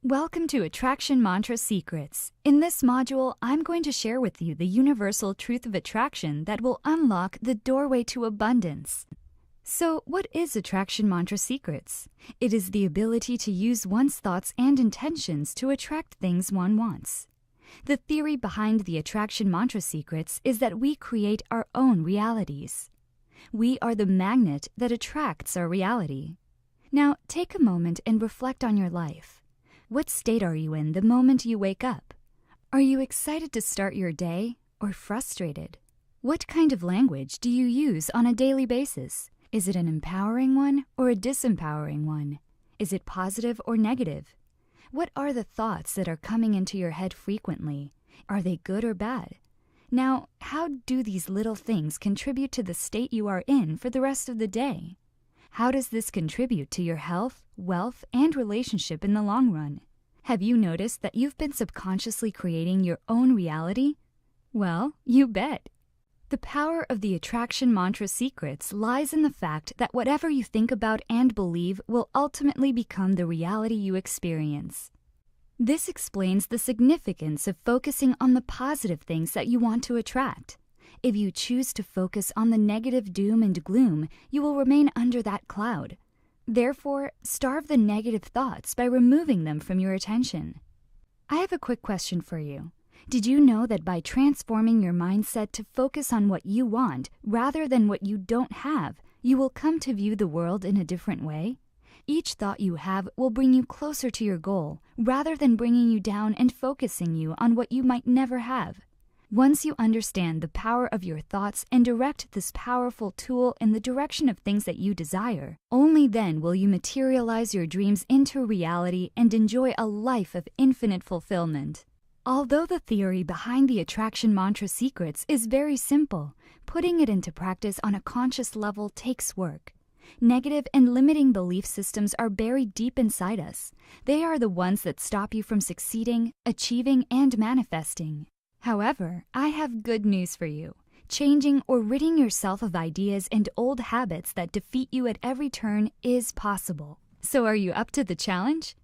Welcome to Attraction Mantra Secrets. In this module, I'm going to share with you the universal truth of attraction that will unlock the doorway to abundance. So, what is Attraction Mantra Secrets? It is the ability to use one's thoughts and intentions to attract things one wants. The theory behind the Attraction Mantra Secrets is that we create our own realities. We are the magnet that attracts our reality. Now, take a moment and reflect on your life. What state are you in the moment you wake up? Are you excited to start your day or frustrated? What kind of language do you use on a daily basis? Is it an empowering one or a disempowering one? Is it positive or negative? What are the thoughts that are coming into your head frequently? Are they good or bad? Now, how do these little things contribute to the state you are in for the rest of the day? How does this contribute to your health, wealth, and relationship in the long run? Have you noticed that you've been subconsciously creating your own reality? Well, you bet. The power of the Attraction Mantra Secrets lies in the fact that whatever you think about and believe will ultimately become the reality you experience. This explains the significance of focusing on the positive things that you want to attract. If you choose to focus on the negative doom and gloom, you will remain under that cloud. Therefore, starve the negative thoughts by removing them from your attention. I have a quick question for you. Did you know that by transforming your mindset to focus on what you want rather than what you don't have, you will come to view the world in a different way? Each thought you have will bring you closer to your goal rather than bringing you down and focusing you on what you might never have. Once you understand the power of your thoughts and direct this powerful tool in the direction of things that you desire, only then will you materialize your dreams into reality and enjoy a life of infinite fulfillment. Although the theory behind the Attraction Mantra Secrets is very simple, putting it into practice on a conscious level takes work. Negative and limiting belief systems are buried deep inside us. They are the ones that stop you from succeeding, achieving, and manifesting. However, I have good news for you. Changing or ridding yourself of ideas and old habits that defeat you at every turn is possible. So are you up to the challenge?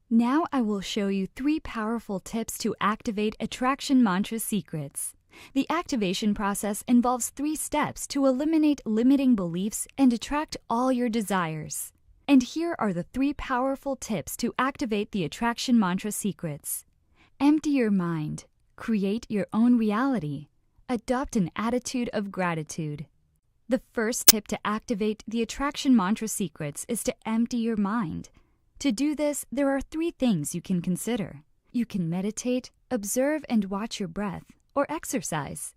Now I will show you 3 powerful tips to activate Attraction Mantra Secrets. The activation process involves 3 steps to eliminate limiting beliefs and attract all your desires. And here are the 3 powerful tips to activate the Attraction Mantra Secrets. Empty your mind. Create your own reality. Adopt an attitude of gratitude. The first tip to activate the Attraction Mantra Secrets is to empty your mind. To do this, there are 3 things you can consider. You can meditate, observe and watch your breath, or exercise.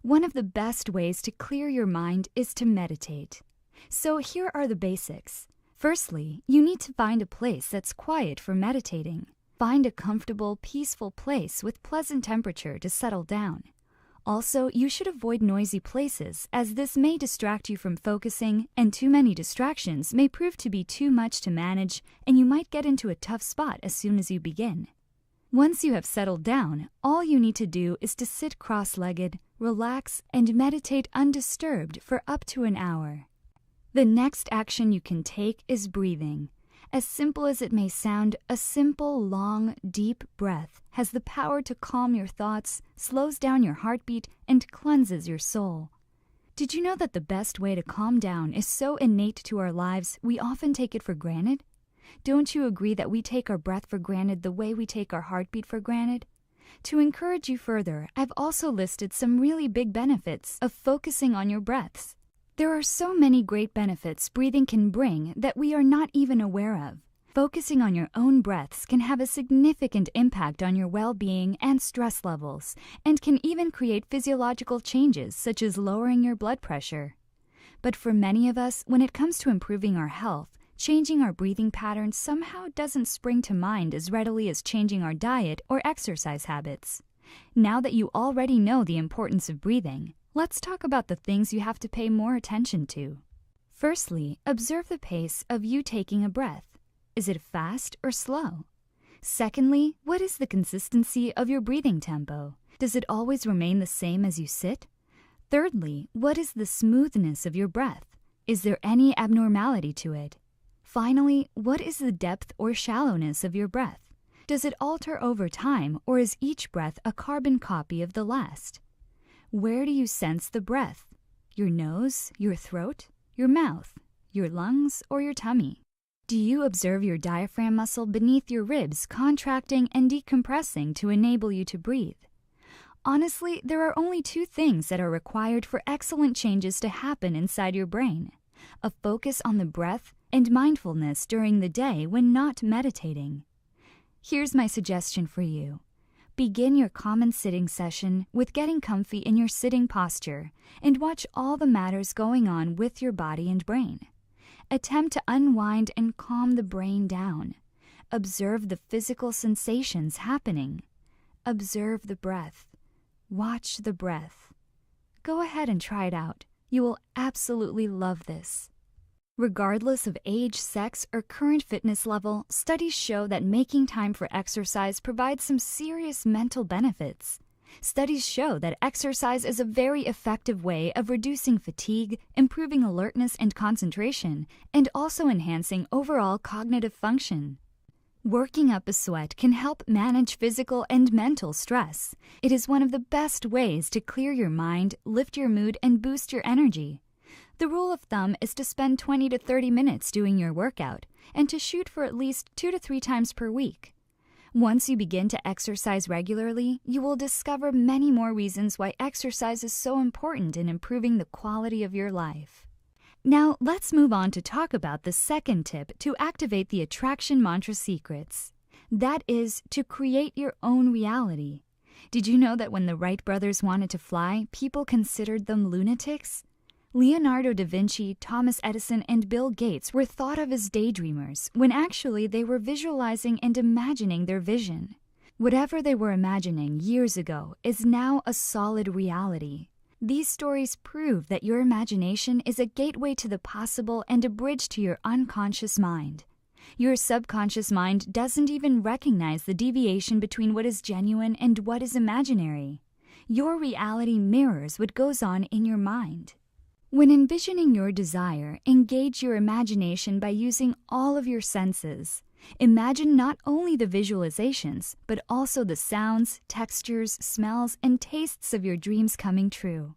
One of the best ways to clear your mind is to meditate. So here are the basics. Firstly, you need to find a place that's quiet for meditating. Find a comfortable, peaceful place with pleasant temperature to settle down. Also, you should avoid noisy places, as this may distract you from focusing, and too many distractions may prove to be too much to manage, and you might get into a tough spot as soon as you begin. Once you have settled down, all you need to do is to sit cross-legged, relax, and meditate undisturbed for up to an hour. The next action you can take is breathing. As simple as it may sound, a simple, long, deep breath has the power to calm your thoughts, slows down your heartbeat, and cleanses your soul. Did you know that the best way to calm down is so innate to our lives we often take it for granted? Don't you agree that we take our breath for granted the way we take our heartbeat for granted? To encourage you further, I've also listed some really big benefits of focusing on your breaths. There are so many great benefits breathing can bring that we are not even aware of. Focusing on your own breaths can have a significant impact on your well-being and stress levels, and can even create physiological changes such as lowering your blood pressure. But for many of us, when it comes to improving our health, changing our breathing patterns somehow doesn't spring to mind as readily as changing our diet or exercise habits. Now that you already know the importance of breathing, let's talk about the things you have to pay more attention to. Firstly, observe the pace of you taking a breath. Is it fast or slow? Secondly, what is the consistency of your breathing tempo? Does it always remain the same as you sit? Thirdly, what is the smoothness of your breath? Is there any abnormality to it? Finally, what is the depth or shallowness of your breath? Does it alter over time, or is each breath a carbon copy of the last? Where do you sense the breath? Your nose, your throat, your mouth, your lungs, or your tummy? Do you observe your diaphragm muscle beneath your ribs contracting and decompressing to enable you to breathe? Honestly, there are only two things that are required for excellent changes to happen inside your brain: a focus on the breath and mindfulness during the day when not meditating. Here's my suggestion for you. Begin your common sitting session with getting comfy in your sitting posture and watch all the matters going on with your body and brain. Attempt to unwind and calm the brain down. Observe the physical sensations happening. Observe the breath. Watch the breath. Go ahead and try it out. You will absolutely love this. Regardless of age, sex, or current fitness level, studies show that making time for exercise provides some serious mental benefits. Studies show that exercise is a very effective way of reducing fatigue, improving alertness and concentration, and also enhancing overall cognitive function. Working up a sweat can help manage physical and mental stress. It is one of the best ways to clear your mind, lift your mood, and boost your energy. The rule of thumb is to spend 20 to 30 minutes doing your workout and to shoot for at least 2 to 3 times per week. Once you begin to exercise regularly, you will discover many more reasons why exercise is so important in improving the quality of your life. Now, let's move on to talk about the second tip to activate the attraction mantra secrets. That is to create your own reality. Did you know that when the Wright brothers wanted to fly, people considered them lunatics? Leonardo da Vinci, Thomas Edison, and Bill Gates were thought of as daydreamers, when actually they were visualizing and imagining their vision. Whatever they were imagining years ago is now a solid reality. These stories prove that your imagination is a gateway to the possible and a bridge to your unconscious mind. Your subconscious mind doesn't even recognize the deviation between what is genuine and what is imaginary. Your reality mirrors what goes on in your mind. When envisioning your desire, engage your imagination by using all of your senses. Imagine not only the visualizations, but also the sounds, textures, smells, and tastes of your dreams coming true.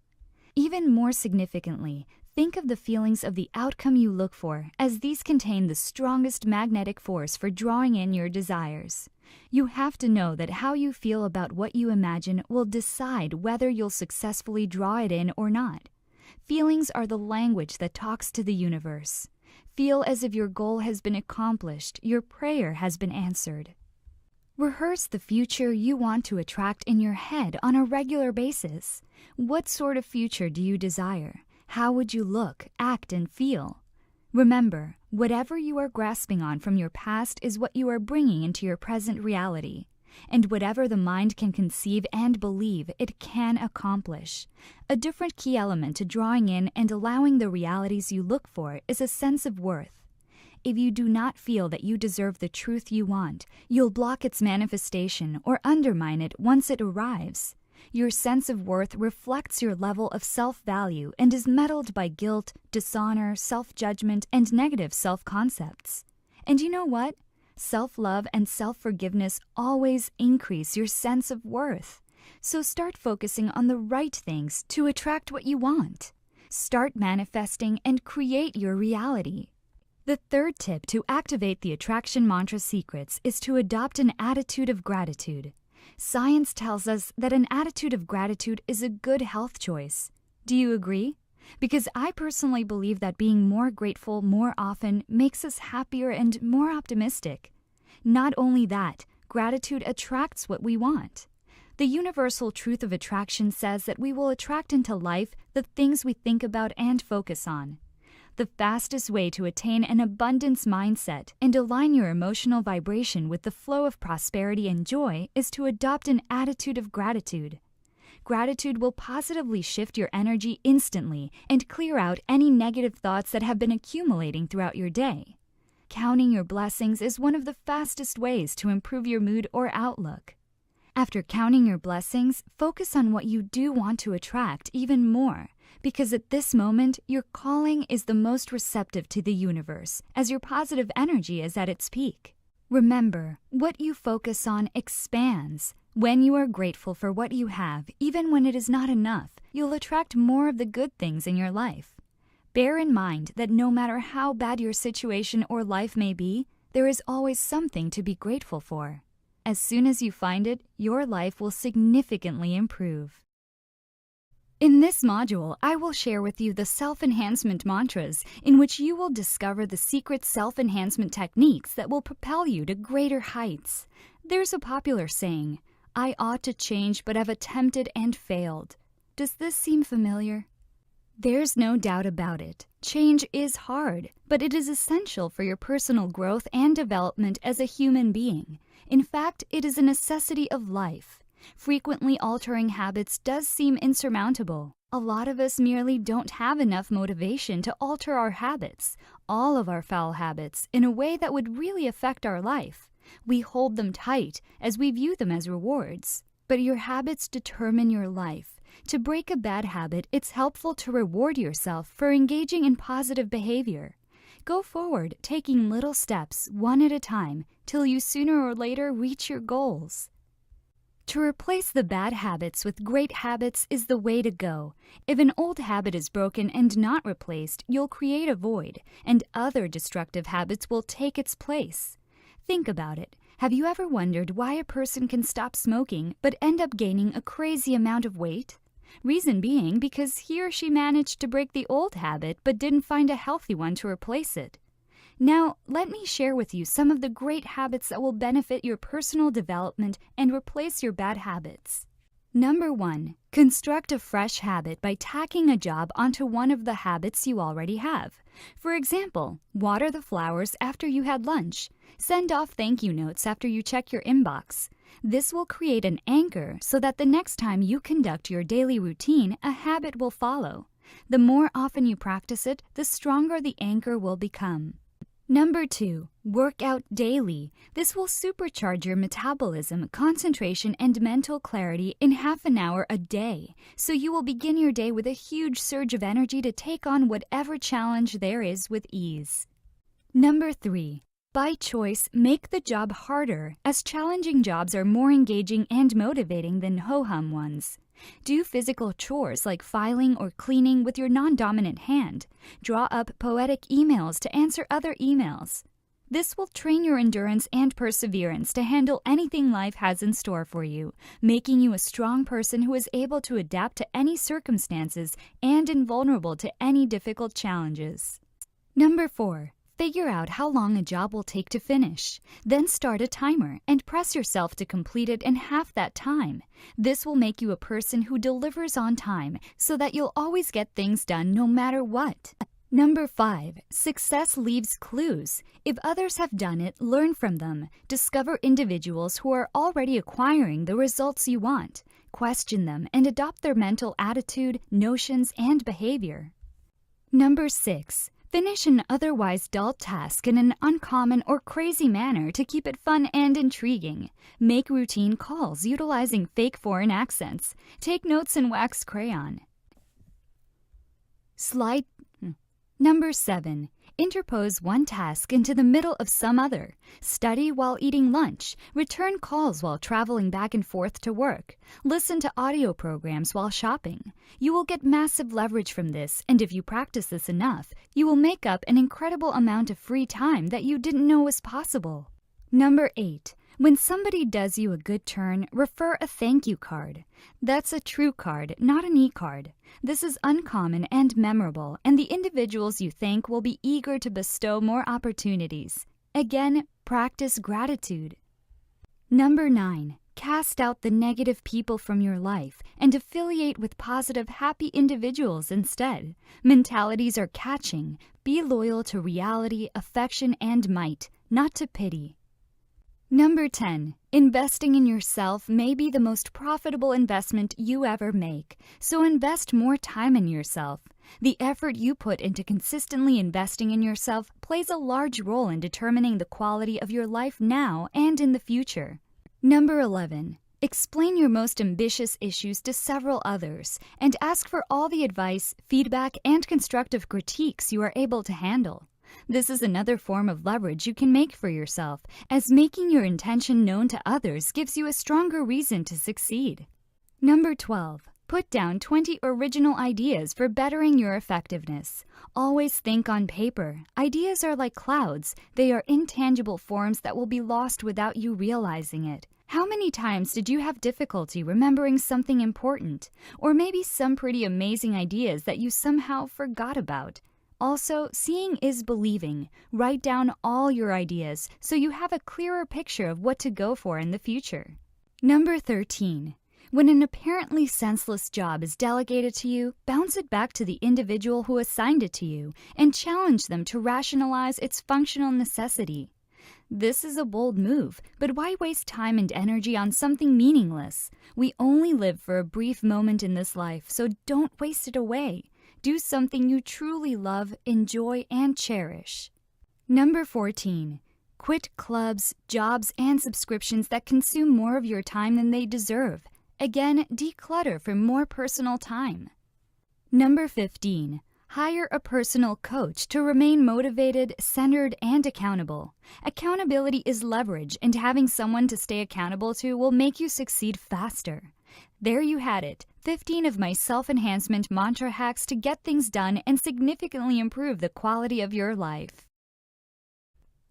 Even more significantly, think of the feelings of the outcome you look for, as these contain the strongest magnetic force for drawing in your desires. You have to know that how you feel about what you imagine will decide whether you'll successfully draw it in or not. Feelings are the language that talks to the universe. Feel as if your goal has been accomplished, your prayer has been answered. Rehearse the future you want to attract in your head on a regular basis. What sort of future do you desire? How would you look, act, and feel? Remember, whatever you are grasping on from your past is what you are bringing into your present reality. And whatever the mind can conceive and believe, it can accomplish. A different key element to drawing in and allowing the realities you look for is a sense of worth. If you do not feel that you deserve the truth you want, you'll block its manifestation or undermine it once it arrives. Your sense of worth reflects your level of self-value and is meddled by guilt, dishonor, self-judgment, and negative self-concepts. And you know what? Self-love and self-forgiveness always increase your sense of worth. So start focusing on the right things to attract what you want. Start manifesting and create your reality. The third tip to activate the attraction mantra secrets is to adopt an attitude of gratitude. Science tells us that an attitude of gratitude is a good health choice. Do you agree? Because I personally believe that being more grateful more often makes us happier and more optimistic. Not only that, gratitude attracts what we want. The universal truth of attraction says that we will attract into life the things we think about and focus on. The fastest way to attain an abundance mindset and align your emotional vibration with the flow of prosperity and joy is to adopt an attitude of gratitude. Gratitude will positively shift your energy instantly and clear out any negative thoughts that have been accumulating throughout your day. Counting your blessings is one of the fastest ways to improve your mood or outlook. After counting your blessings, focus on what you do want to attract even more, because at this moment, your calling is the most receptive to the universe, as your positive energy is at its peak. Remember, what you focus on expands. When you are grateful for what you have, even when it is not enough, you'll attract more of the good things in your life. Bear in mind that no matter how bad your situation or life may be, there is always something to be grateful for. As soon as you find it, your life will significantly improve. In this module, I will share with you the self-enhancement mantras in which you will discover the secret self-enhancement techniques that will propel you to greater heights. There's a popular saying, "I ought to change but have attempted and failed." Does this seem familiar? There's no doubt about it. Change is hard, but it is essential for your personal growth and development as a human being. In fact, it is a necessity of life. Frequently altering habits does seem insurmountable. A lot of us merely don't have enough motivation to alter our habits, all of our foul habits, in a way that would really affect our life. We hold them tight as we view them as rewards. But your habits determine your life. To break a bad habit, it's helpful to reward yourself for engaging in positive behavior. Go forward, taking little steps, one at a time, till you sooner or later reach your goals. To replace the bad habits with great habits is the way to go. If an old habit is broken and not replaced, you'll create a void, and other destructive habits will take its place. Think about it. Have you ever wondered why a person can stop smoking but end up gaining a crazy amount of weight? Reason being because he or she managed to break the old habit but didn't find a healthy one to replace it. Now, let me share with you some of the great habits that will benefit your personal development and replace your bad habits. Number 1. Construct a fresh habit by tacking a job onto one of the habits you already have. For example, water the flowers after you had lunch. Send off thank you notes after you check your inbox. This will create an anchor so that the next time you conduct your daily routine, a habit will follow. The more often you practice it, the stronger the anchor will become. Number 2. Work out daily. This will supercharge your metabolism, concentration, and mental clarity in half an hour a day, so you will begin your day with a huge surge of energy to take on whatever challenge there is with ease. Number 3. By choice, make the job harder, as challenging jobs are more engaging and motivating than ho-hum ones. Do physical chores like filing or cleaning with your non-dominant hand. Draw up poetic emails to answer other emails. This will train your endurance and perseverance to handle anything life has in store for you, making you a strong person who is able to adapt to any circumstances and invulnerable to any difficult challenges. Number 4. Figure out how long a job will take to finish. Then start a timer and press yourself to complete it in half that time. This will make you a person who delivers on time so that you'll always get things done no matter what. Number 5. Success leaves clues. If others have done it, learn from them. Discover individuals who are already acquiring the results you want. Question them and adopt their mental attitude, notions, and behavior. Number 6. Finish an otherwise dull task in an uncommon or crazy manner to keep it fun and intriguing. Make routine calls utilizing fake foreign accents. Take notes in wax crayon. Number 7. Interpose one task into the middle of some other. Study while eating lunch. Return calls while traveling back and forth to work. Listen to audio programs while shopping. You will get massive leverage from this, and if you practice this enough, you will make up an incredible amount of free time that you didn't know was possible. Number 8. When somebody does you a good turn, refer a thank you card. That's a true card, not an e-card. This is uncommon and memorable, and the individuals you thank will be eager to bestow more opportunities. Again, practice gratitude. Number 9. Cast out the negative people from your life and affiliate with positive, happy individuals instead. Mentalities are catching. Be loyal to reality, affection, and might, not to pity. Number 10. Investing in yourself may be the most profitable investment you ever make, so invest more time in yourself. The effort you put into consistently investing in yourself plays a large role in determining the quality of your life now and in the future. Number 11. Explain your most ambitious issues to several others and ask for all the advice, feedback, and constructive critiques you are able to handle. This is another form of leverage you can make for yourself, as making your intention known to others gives you a stronger reason to succeed. Number 12. Put down 20 original ideas for bettering your effectiveness. Always think on paper. Ideas are like clouds. They are intangible forms that will be lost without you realizing it. How many times did you have difficulty remembering something important? Or maybe some pretty amazing ideas that you somehow forgot about? Also, seeing is believing. Write down all your ideas so you have a clearer picture of what to go for in the future. Number 13. When an apparently senseless job is delegated to you, bounce it back to the individual who assigned it to you and challenge them to rationalize its functional necessity. This is a bold move, but why waste time and energy on something meaningless? We only live for a brief moment in this life, so don't waste it away. Do something you truly love, enjoy, and cherish. Number 14. Quit clubs, jobs, and subscriptions that consume more of your time than they deserve. Again, declutter for more personal time. Number 15. Hire a personal coach to remain motivated, centered, and accountable. Accountability is leverage, and having someone to stay accountable to will make you succeed faster. There you had it, 15 of my self-enhancement mantra hacks to get things done and significantly improve the quality of your life.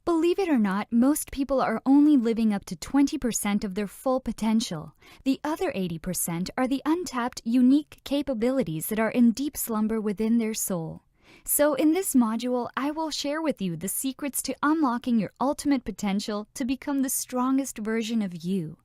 Believe it or not, most people are only living up to 20% of their full potential. The other 80% are the untapped, unique capabilities that are in deep slumber within their soul. So in this module, I will share with you the secrets to unlocking your ultimate potential to become the strongest version of you.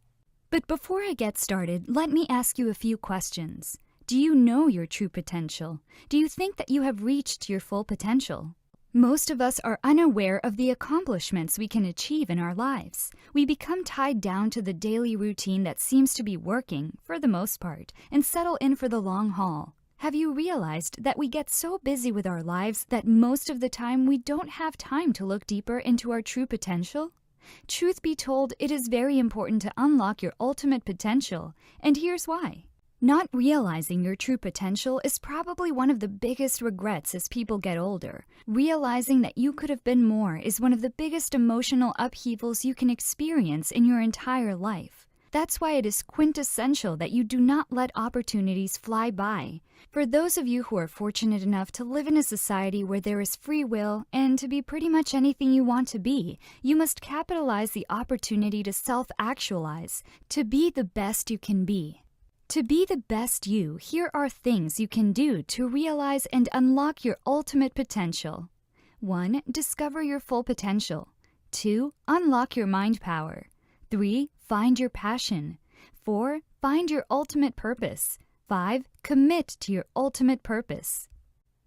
But before I get started, let me ask you a few questions. Do you know your true potential? Do you think that you have reached your full potential? Most of us are unaware of the accomplishments we can achieve in our lives. We become tied down to the daily routine that seems to be working, for the most part, and settle in for the long haul. Have you realized that we get so busy with our lives that most of the time we don't have time to look deeper into our true potential? Truth be told, it is very important to unlock your ultimate potential, and here's why. Not realizing your true potential is probably one of the biggest regrets as people get older. Realizing that you could have been more is one of the biggest emotional upheavals you can experience in your entire life. That's why it is quintessential that you do not let opportunities fly by. For those of you who are fortunate enough to live in a society where there is free will and to be pretty much anything you want to be, you must capitalize the opportunity to self-actualize, to be the best you can be. To be the best you, here are things you can do to realize and unlock your ultimate potential. 1. Discover your full potential. 2. Unlock your mind power. 3. Find your passion. 4. Find your ultimate purpose. 5. Commit to your ultimate purpose.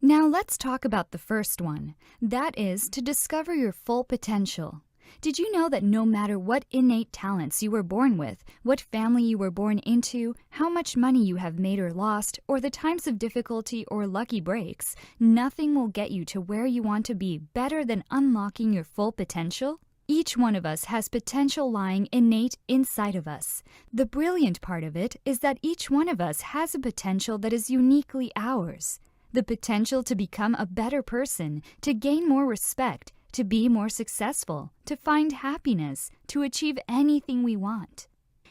Now let's talk about the first one. That is to discover your full potential. Did you know that no matter what innate talents you were born with, what family you were born into, how much money you have made or lost, or the times of difficulty or lucky breaks, nothing will get you to where you want to be better than unlocking your full potential? Each one of us has potential lying innate inside of us. The brilliant part of it is that each one of us has a potential that is uniquely ours. The potential to become a better person, to gain more respect, to be more successful, to find happiness, to achieve anything we want.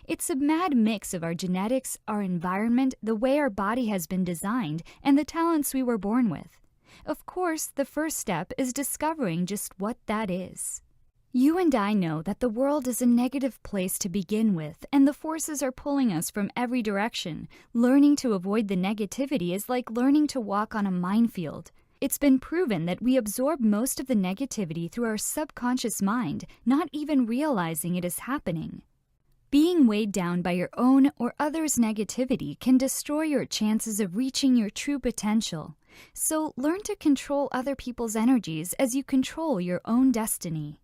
It's a mad mix of our genetics, our environment, the way our body has been designed, and the talents we were born with. Of course, the first step is discovering just what that is. You and I know that the world is a negative place to begin with, and the forces are pulling us from every direction. Learning to avoid the negativity is like learning to walk on a minefield. It's been proven that we absorb most of the negativity through our subconscious mind, not even realizing it is happening. Being weighed down by your own or others' negativity can destroy your chances of reaching your true potential. So learn to control other people's energies as you control your own destiny.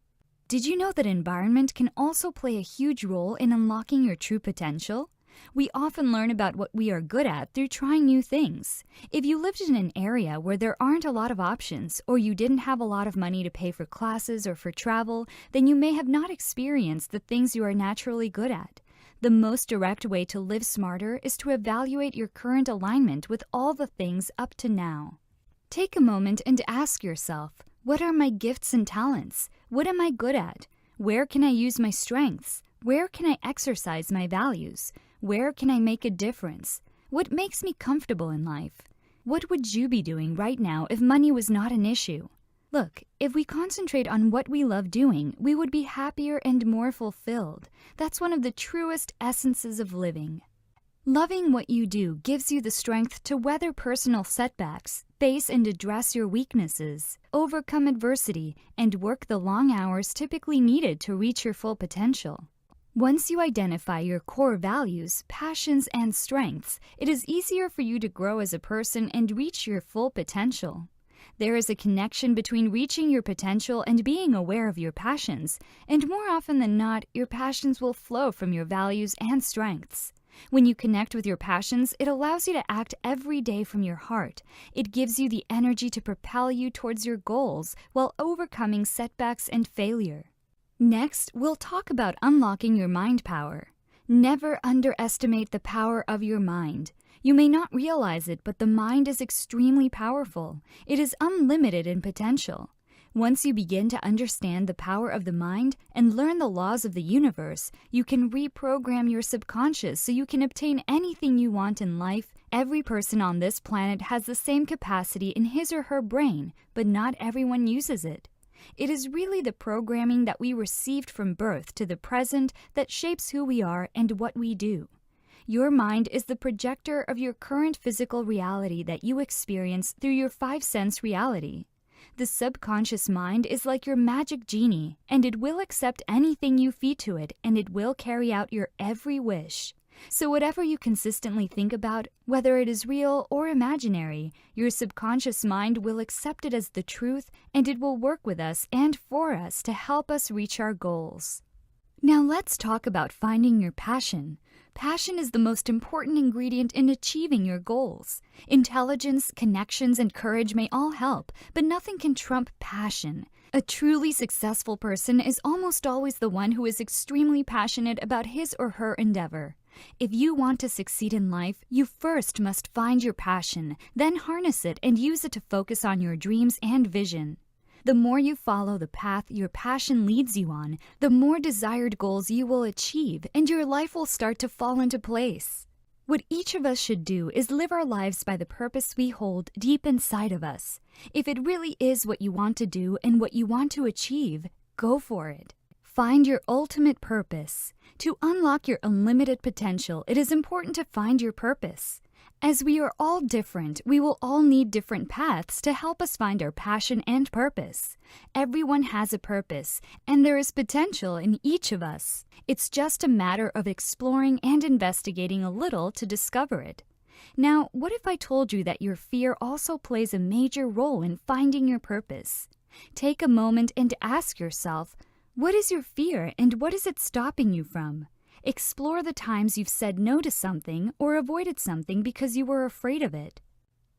Did you know that environment can also play a huge role in unlocking your true potential? We often learn about what we are good at through trying new things. If you lived in an area where there aren't a lot of options, or you didn't have a lot of money to pay for classes or for travel, then you may have not experienced the things you are naturally good at. The most direct way to live smarter is to evaluate your current alignment with all the things up to now. Take a moment and ask yourself, What are my gifts and talents? What am I good at? Where can I use my strengths? Where can I exercise my values? Where can I make a difference? What makes me comfortable in life? What would you be doing right now if money was not an issue? Look, if we concentrate on what we love doing, we would be happier and more fulfilled. That's one of the truest essences of living. Loving what you do gives you the strength to weather personal setbacks, face and address your weaknesses, overcome adversity, and work the long hours typically needed to reach your full potential. Once you identify your core values, passions, and strengths, it is easier for you to grow as a person and reach your full potential. There is a connection between reaching your potential and being aware of your passions, and more often than not, your passions will flow from your values and strengths. When you connect with your passions, it allows you to act every day from your heart. It gives you the energy to propel you towards your goals while overcoming setbacks and failure. Next, we'll talk about unlocking your mind power. Never underestimate the power of your mind. You may not realize it, but the mind is extremely powerful. It is unlimited in potential. Once you begin to understand the power of the mind and learn the laws of the universe, you can reprogram your subconscious so you can obtain anything you want in life. Every person on this planet has the same capacity in his or her brain, but not everyone uses it. It is really the programming that we received from birth to the present that shapes who we are and what we do. Your mind is the projector of your current physical reality that you experience through your five-sense reality. The subconscious mind is like your magic genie, and it will accept anything you feed to it, and it will carry out your every wish. So whatever you consistently think about, whether it is real or imaginary, your subconscious mind will accept it as the truth, and it will work with us and for us to help us reach our goals. Now let's talk about finding your passion. Passion is the most important ingredient in achieving your goals. Intelligence, connections, and courage may all help, but nothing can trump passion. A truly successful person is almost always the one who is extremely passionate about his or her endeavor. If you want to succeed in life, you first must find your passion, then harness it and use it to focus on your dreams and vision. The more you follow the path your passion leads you on, the more desired goals you will achieve, and your life will start to fall into place. What each of us should do is live our lives by the purpose we hold deep inside of us. If it really is what you want to do and what you want to achieve, go for it. Find your ultimate purpose. To unlock your unlimited potential, it is important to find your purpose. As we are all different, we will all need different paths to help us find our passion and purpose. Everyone has a purpose, and there is potential in each of us. It's just a matter of exploring and investigating a little to discover it. Now, what if I told you that your fear also plays a major role in finding your purpose? Take a moment and ask yourself, what is your fear and what is it stopping you from? Explore the times you've said no to something or avoided something because you were afraid of it.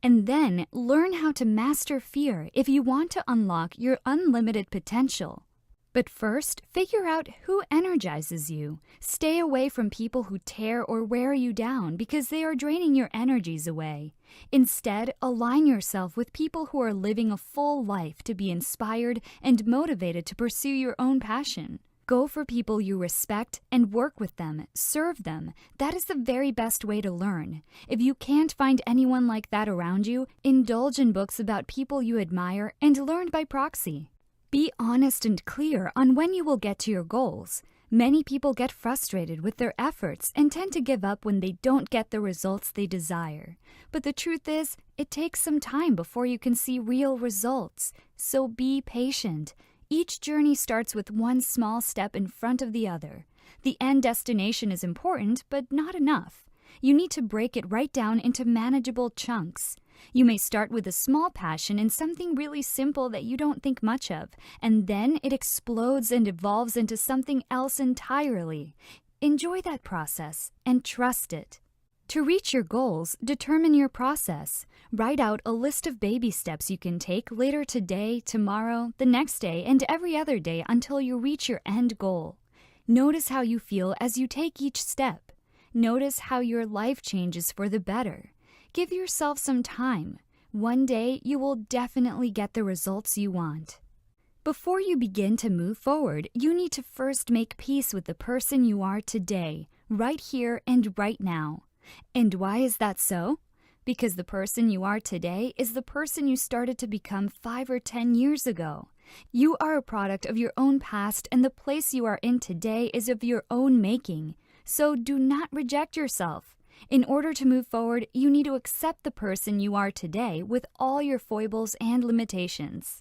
And then learn how to master fear if you want to unlock your unlimited potential. But first, figure out who energizes you. Stay away from people who tear or wear you down because they are draining your energies away. Instead, align yourself with people who are living a full life to be inspired and motivated to pursue your own passion. Go for people you respect and work with them, serve them. That is the very best way to learn. If you can't find anyone like that around you, indulge in books about people you admire and learn by proxy. Be honest and clear on when you will get to your goals. Many people get frustrated with their efforts and tend to give up when they don't get the results they desire. But the truth is, it takes some time before you can see real results. So be patient. Each journey starts with one small step in front of the other. The end destination is important, but not enough. You need to break it right down into manageable chunks. You may start with a small passion in something really simple that you don't think much of, and then it explodes and evolves into something else entirely. Enjoy that process and trust it. To reach your goals, determine your process. Write out a list of baby steps you can take later today, tomorrow, the next day, and every other day until you reach your end goal. Notice how you feel as you take each step. Notice how your life changes for the better. Give yourself some time. One day, you will definitely get the results you want. Before you begin to move forward, you need to first make peace with the person you are today, right here and right now. And why is that so? Because the person you are today is the person you started to become 5 or 10 years ago. You are a product of your own past, and the place you are in today is of your own making. So do not reject yourself. In order to move forward, you need to accept the person you are today with all your foibles and limitations.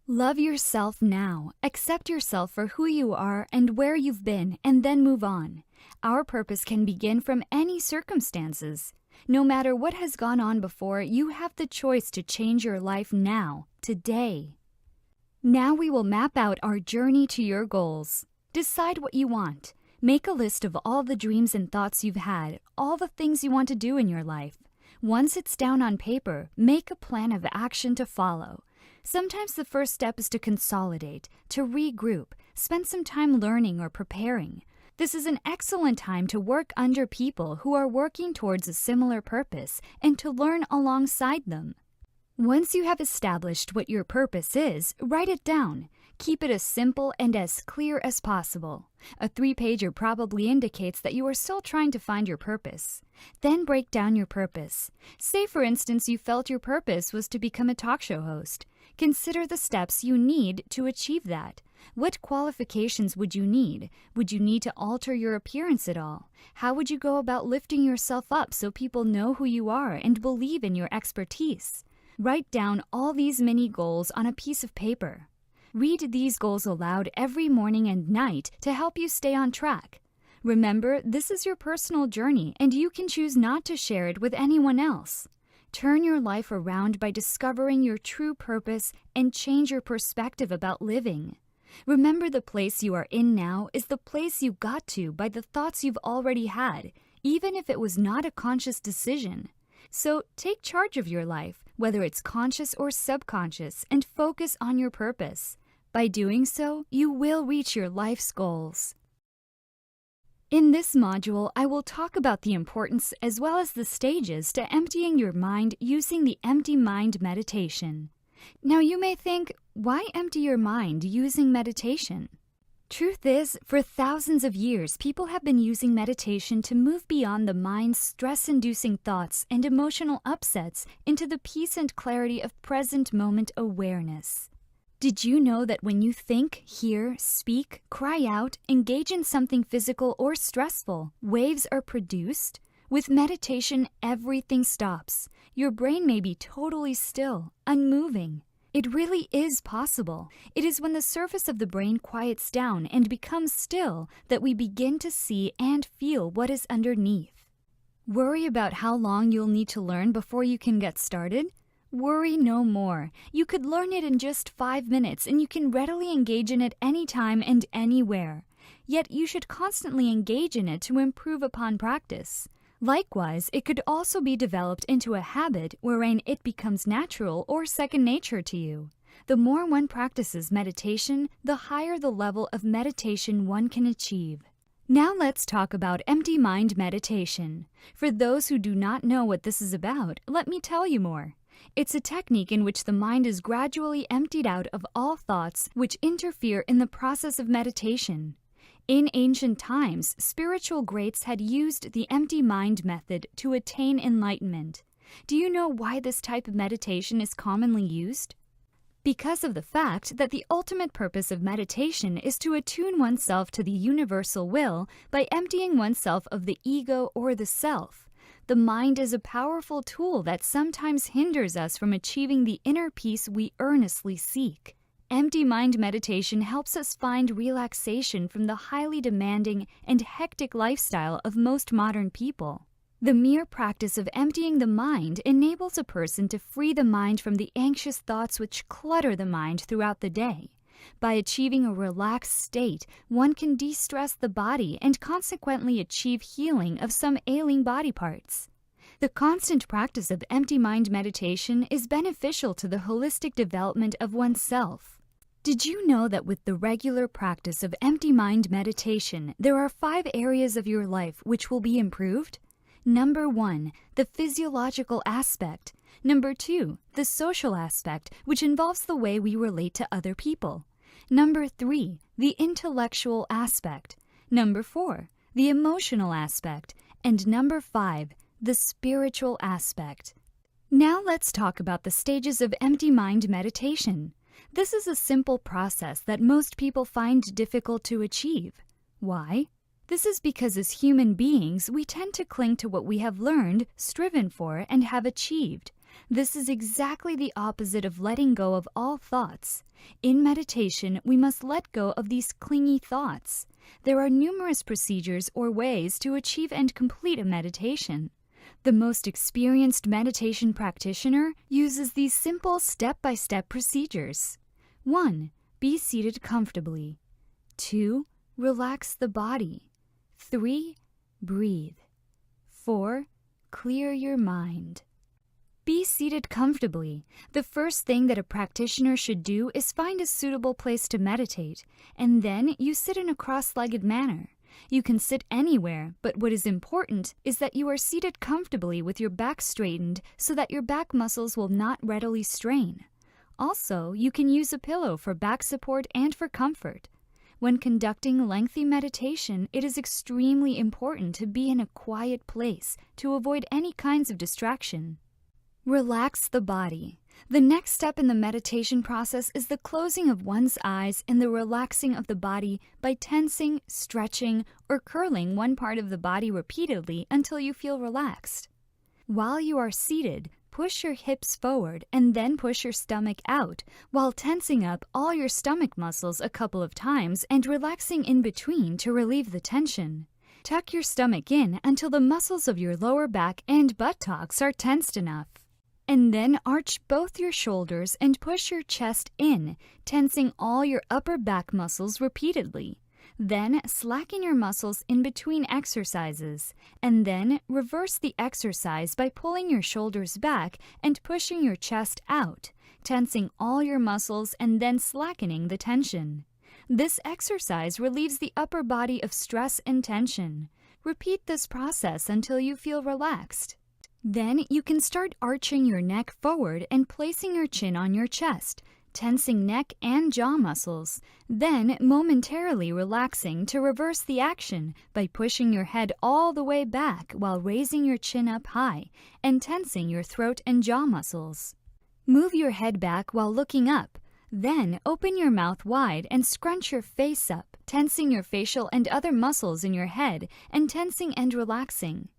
Love yourself now. Accept yourself for who you are and where you've been, and then move on. Our purpose can begin from any circumstances. No matter what has gone on before, you have the choice to change your life now, today. Now we will map out our journey to your goals. Decide what you want. Make a list of all the dreams and thoughts you've had, all the things you want to do in your life. Once it's down on paper, make a plan of action to follow. Sometimes the first step is to consolidate, to regroup, spend some time learning or preparing. This is an excellent time to work under people who are working towards a similar purpose and to learn alongside them. Once you have established what your purpose is, write it down. Keep it as simple and as clear as possible. A 3-pager probably indicates that you are still trying to find your purpose. Then break down your purpose. Say, for instance, you felt your purpose was to become a talk show host. Consider the steps you need to achieve that. What qualifications would you need? Would you need to alter your appearance at all? How would you go about lifting yourself up so people know who you are and believe in your expertise? Write down all these mini goals on a piece of paper. Read these goals aloud every morning and night to help you stay on track. Remember, this is your personal journey, and you can choose not to share it with anyone else. Turn your life around by discovering your true purpose and change your perspective about living. Remember, the place you are in now is the place you got to by the thoughts you've already had, even if it was not a conscious decision. So take charge of your life, whether it's conscious or subconscious, and focus on your purpose. By doing so, you will reach your life's goals. In this module, I will talk about the importance as well as the stages to emptying your mind using the empty mind meditation. Now you may think, why empty your mind using meditation? Truth is, for thousands of years, people have been using meditation to move beyond the mind's stress-inducing thoughts and emotional upsets into the peace and clarity of present moment awareness. Did you know that when you think, hear, speak, cry out, engage in something physical or stressful, waves are produced? With meditation, everything stops. Your brain may be totally still, unmoving. It really is possible. It is when the surface of the brain quiets down and becomes still that we begin to see and feel what is underneath. Worry about how long you'll need to learn before you can get started? Worry no more. You could learn it in just 5 minutes, and you can readily engage in it anytime and anywhere. Yet you should constantly engage in it to improve upon practice. Likewise, it could also be developed into a habit wherein it becomes natural or second nature to you. The more one practices meditation, the higher the level of meditation one can achieve. Now let's talk about empty mind meditation. For those who do not know what this is about, let me tell you more. It's a technique in which the mind is gradually emptied out of all thoughts which interfere in the process of meditation. In ancient times, spiritual greats had used the empty mind method to attain enlightenment. Do you know why this type of meditation is commonly used? Because of the fact that the ultimate purpose of meditation is to attune oneself to the universal will by emptying oneself of the ego or the self. The mind is a powerful tool that sometimes hinders us from achieving the inner peace we earnestly seek. Empty mind meditation helps us find relaxation from the highly demanding and hectic lifestyle of most modern people. The mere practice of emptying the mind enables a person to free the mind from the anxious thoughts which clutter the mind throughout the day. By achieving a relaxed state, one can de-stress the body and consequently achieve healing of some ailing body parts. The constant practice of empty mind meditation is beneficial to the holistic development of oneself. Did you know that with the regular practice of empty mind meditation, there are 5 areas of your life which will be improved? Number 1, the physiological aspect. Number 2, the social aspect, which involves the way we relate to other people. Number 3, the intellectual aspect. Number 4, the emotional aspect. And number 5, the spiritual aspect. Now let's talk about the stages of empty mind meditation. This is a simple process that most people find difficult to achieve. Why? This is because as human beings, we tend to cling to what we have learned, striven for, and have achieved. This is exactly the opposite of letting go of all thoughts. In meditation, we must let go of these clingy thoughts. There are numerous procedures or ways to achieve and complete a meditation. The most experienced meditation practitioner uses these simple step-by-step procedures. 1. Be seated comfortably. 2. Relax the body. 3. Breathe. 4. Clear your mind. Be seated comfortably. The first thing that a practitioner should do is find a suitable place to meditate, and then you sit in a cross-legged manner. You can sit anywhere, but what is important is that you are seated comfortably with your back straightened so that your back muscles will not readily strain. Also, you can use a pillow for back support and for comfort. When conducting lengthy meditation, it is extremely important to be in a quiet place to avoid any kinds of distraction. Relax the body. The next step in the meditation process is the closing of one's eyes and the relaxing of the body by tensing, stretching, or curling one part of the body repeatedly until you feel relaxed. While you are seated, push your hips forward and then push your stomach out while tensing up all your stomach muscles a couple of times and relaxing in between to relieve the tension. Tuck your stomach in until the muscles of your lower back and buttocks are tensed enough. And then arch both your shoulders and push your chest in, tensing all your upper back muscles repeatedly. Then slacken your muscles in between exercises, and then reverse the exercise by pulling your shoulders back and pushing your chest out, tensing all your muscles and then slackening the tension. This exercise relieves the upper body of stress and tension. Repeat this process until you feel relaxed. Then you can start arching your neck forward and placing your chin on your chest, tensing neck and jaw muscles, then momentarily relaxing to reverse the action by pushing your head all the way back while raising your chin up high and tensing your throat and jaw muscles. Move your head back while looking up. Then open your mouth wide and scrunch your face up, tensing your facial and other muscles in your head and tensing and relaxing.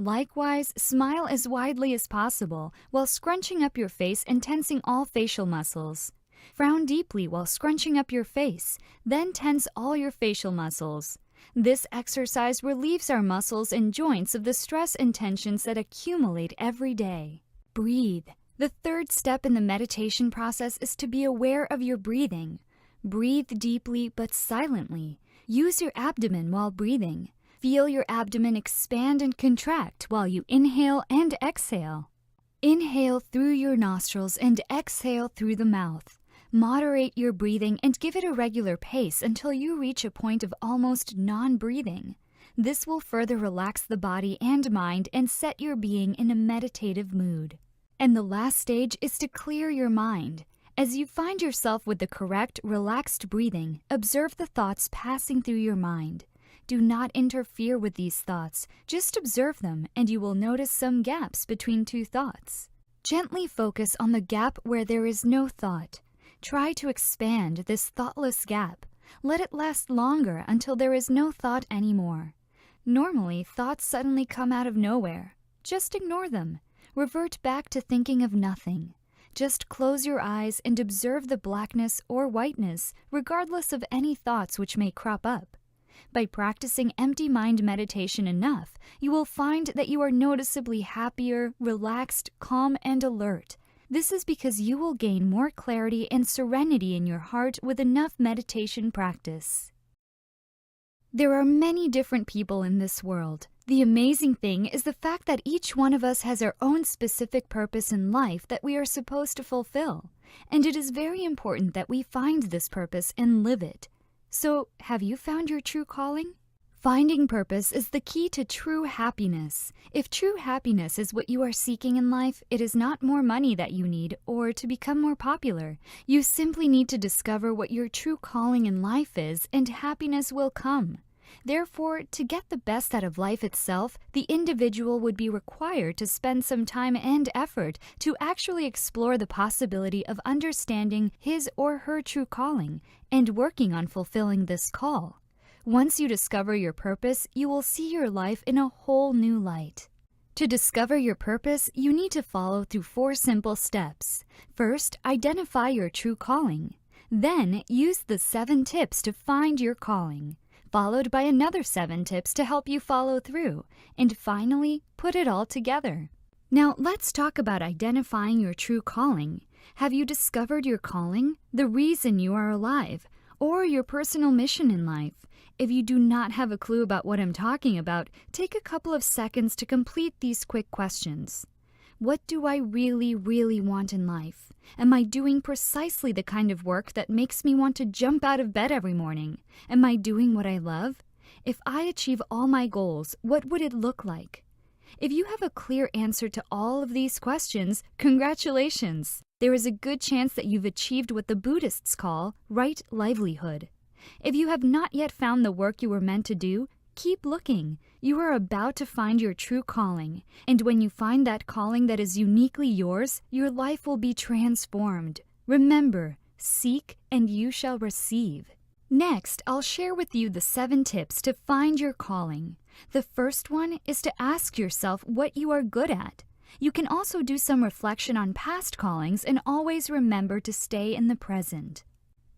Likewise, smile as widely as possible while scrunching up your face and tensing all facial muscles. Frown deeply while scrunching up your face, then tense all your facial muscles. This exercise relieves our muscles and joints of the stress and tensions that accumulate every day. Breathe. The third step in the meditation process is to be aware of your breathing. Breathe deeply but silently. Use your abdomen while breathing. Feel your abdomen expand and contract while you inhale and exhale. Inhale through your nostrils and exhale through the mouth. Moderate your breathing and give it a regular pace until you reach a point of almost non-breathing. This will further relax the body and mind and set your being in a meditative mood. And the last stage is to clear your mind. As you find yourself with the correct, relaxed breathing, observe the thoughts passing through your mind. Do not interfere with these thoughts. Just observe them, and you will notice some gaps between two thoughts. Gently focus on the gap where there is no thought. Try to expand this thoughtless gap. Let it last longer until there is no thought anymore. Normally, thoughts suddenly come out of nowhere. Just ignore them. Revert back to thinking of nothing. Just close your eyes and observe the blackness or whiteness, regardless of any thoughts which may crop up. By practicing empty mind meditation enough, you will find that you are noticeably happier, relaxed, calm, and alert. This is because you will gain more clarity and serenity in your heart with enough meditation practice. There are many different people in this world. The amazing thing is the fact that each one of us has our own specific purpose in life that we are supposed to fulfill, and it is very important that we find this purpose and live it. So, have you found your true calling? Finding purpose is the key to true happiness. If true happiness is what you are seeking in life, it is not more money that you need or to become more popular. You simply need to discover what your true calling in life is, and happiness will come. Therefore, to get the best out of life itself, the individual would be required to spend some time and effort to actually explore the possibility of understanding his or her true calling and working on fulfilling this call. Once you discover your purpose, you will see your life in a whole new light. To discover your purpose, you need to follow through 4 simple steps. First, identify your true calling. Then, use the 7 tips to find your calling, followed by another 7 tips to help you follow through, and finally, put it all together. Now, let's talk about identifying your true calling. Have you discovered your calling, the reason you are alive, or your personal mission in life? If you do not have a clue about what I'm talking about, take a couple of seconds to complete these quick questions. What do I really, really want in life? Am I doing precisely the kind of work that makes me want to jump out of bed every morning? Am I doing what I love? If I achieve all my goals, what would it look like? If you have a clear answer to all of these questions, congratulations! There is a good chance that you've achieved what the Buddhists call right livelihood. If you have not yet found the work you were meant to do, keep looking. You are about to find your true calling, and when you find that calling that is uniquely yours, your life will be transformed. Remember, seek and you shall receive. Next, I'll share with you the 7 tips to find your calling. The first one is to ask yourself what you are good at. You can also do some reflection on past callings and always remember to stay in the present.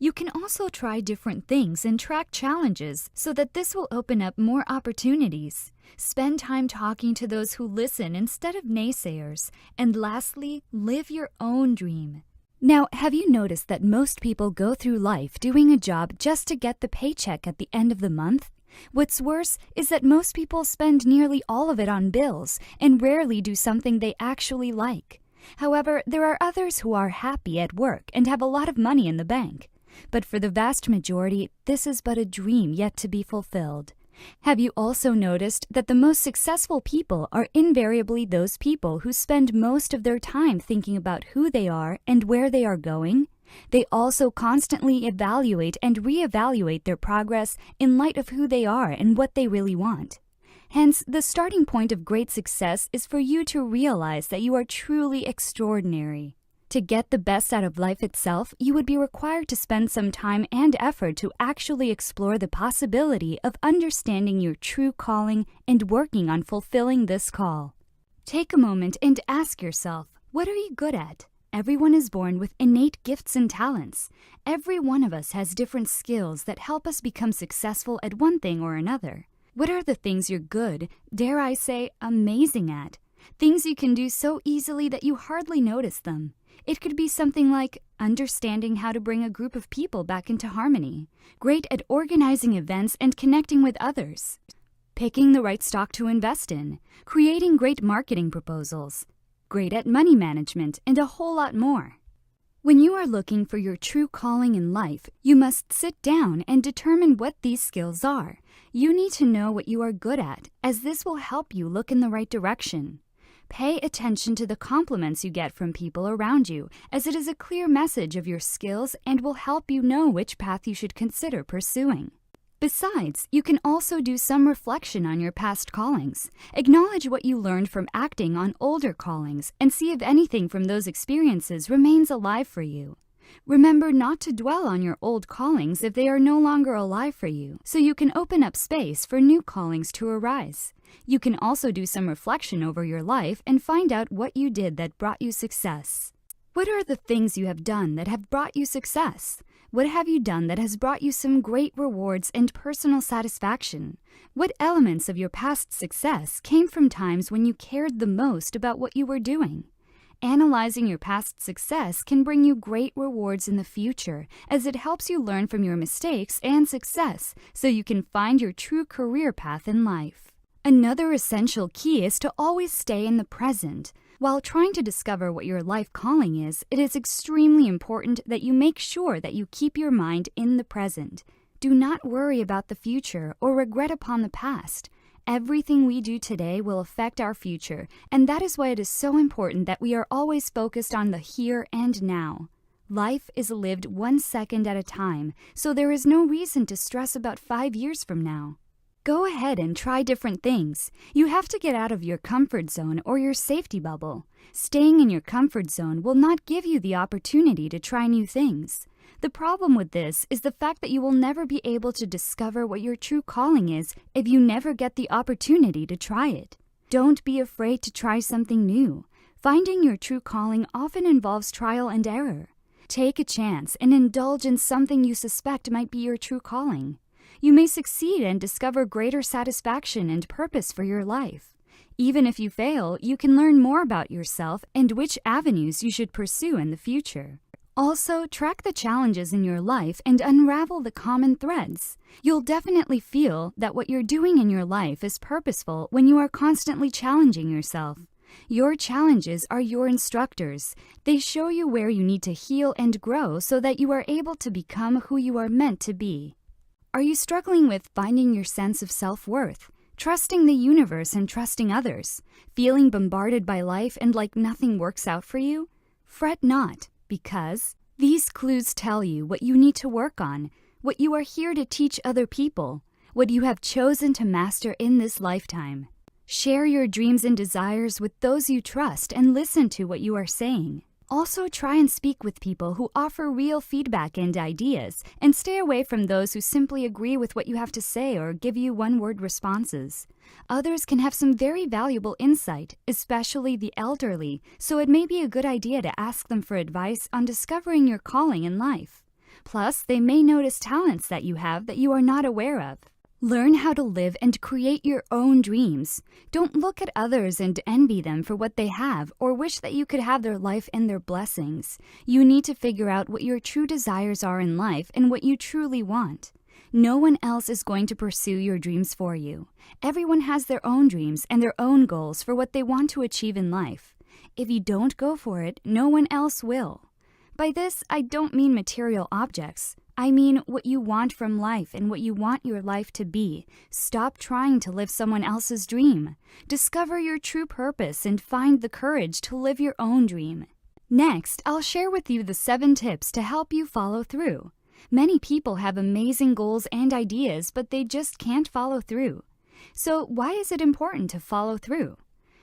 You can also try different things and track challenges so that this will open up more opportunities. Spend time talking to those who listen instead of naysayers. And lastly, live your own dream. Now, have you noticed that most people go through life doing a job just to get the paycheck at the end of the month? What's worse is that most people spend nearly all of it on bills and rarely do something they actually like. However, there are others who are happy at work and have a lot of money in the bank. But for the vast majority, this is but a dream yet to be fulfilled. Have you also noticed that the most successful people are invariably those people who spend most of their time thinking about who they are and where they are going? They also constantly evaluate and reevaluate their progress in light of who they are and what they really want. Hence, the starting point of great success is for you to realize that you are truly extraordinary. To get the best out of life itself, you would be required to spend some time and effort to actually explore the possibility of understanding your true calling and working on fulfilling this call. Take a moment and ask yourself, what are you good at? Everyone is born with innate gifts and talents. Every one of us has different skills that help us become successful at one thing or another. What are the things you're good, dare I say, amazing at? Things you can do so easily that you hardly notice them. It could be something like understanding how to bring a group of people back into harmony, great at organizing events and connecting with others, picking the right stock to invest in, creating great marketing proposals, great at money management, and a whole lot more. When you are looking for your true calling in life, you must sit down and determine what these skills are. You need to know what you are good at, as this will help you look in the right direction. Pay attention to the compliments you get from people around you, as it is a clear message of your skills and will help you know which path you should consider pursuing. Besides, you can also do some reflection on your past callings. Acknowledge what you learned from acting on older callings and see if anything from those experiences remains alive for you. Remember not to dwell on your old callings if they are no longer alive for you, so you can open up space for new callings to arise. You can also do some reflection over your life and find out what you did that brought you success. What are the things you have done that have brought you success? What have you done that has brought you some great rewards and personal satisfaction? What elements of your past success came from times when you cared the most about what you were doing? Analyzing your past success can bring you great rewards in the future, as it helps you learn from your mistakes and success so you can find your true career path in life. Another essential key is to always stay in the present. While trying to discover what your life calling is, it is extremely important that you make sure that you keep your mind in the present. Do not worry about the future or regret upon the past. Everything we do today will affect our future, and that is why it is so important that we are always focused on the here and now. Life is lived 1 second at a time, so there is no reason to stress about 5 years from now. Go ahead and try different things. You have to get out of your comfort zone or your safety bubble. Staying in your comfort zone will not give you the opportunity to try new things. The problem with this is the fact that you will never be able to discover what your true calling is if you never get the opportunity to try it. Don't be afraid to try something new. Finding your true calling often involves trial and error. Take a chance and indulge in something you suspect might be your true calling. You may succeed and discover greater satisfaction and purpose for your life. Even if you fail, you can learn more about yourself and which avenues you should pursue in the future. Also, track the challenges in your life and unravel the common threads. You'll definitely feel that what you're doing in your life is purposeful when you are constantly challenging yourself. Your challenges are your instructors. They show you where you need to heal and grow so that you are able to become who you are meant to be. Are you struggling with finding your sense of self-worth, trusting the universe and trusting others, feeling bombarded by life and like nothing works out for you? Fret not, because these clues tell you what you need to work on, what you are here to teach other people, what you have chosen to master in this lifetime. Share your dreams and desires with those you trust and listen to what you are saying. Also, try and speak with people who offer real feedback and ideas, and stay away from those who simply agree with what you have to say or give you one-word responses. Others can have some very valuable insight, especially the elderly, so it may be a good idea to ask them for advice on discovering your calling in life. Plus, they may notice talents that you have that you are not aware of. Learn how to live and create your own dreams. Don't look at others and envy them for what they have or wish that you could have their life and their blessings. You need to figure out what your true desires are in life and what you truly want. No one else is going to pursue your dreams for you. Everyone has their own dreams and their own goals for what they want to achieve in life. If you don't go for it, no one else will. By this, I don't mean material objects. I mean what you want from life and what you want your life to be. Stop trying to live someone else's dream. Discover your true purpose and find the courage to live your own dream. Next, I'll share with you the 7 tips to help you follow through. Many people have amazing goals and ideas, but they just can't follow through. So why is it important to follow through?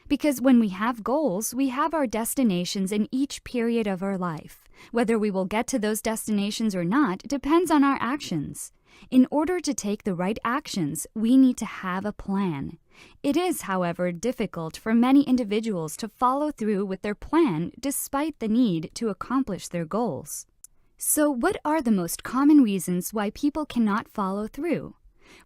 Because when we have goals, we have our destinations in each period of our life. Whether we will get to those destinations or not depends on our actions. In order to take the right actions, we need to have a plan. It is, however, difficult for many individuals to follow through with their plan despite the need to accomplish their goals. So what are the most common reasons why people cannot follow through?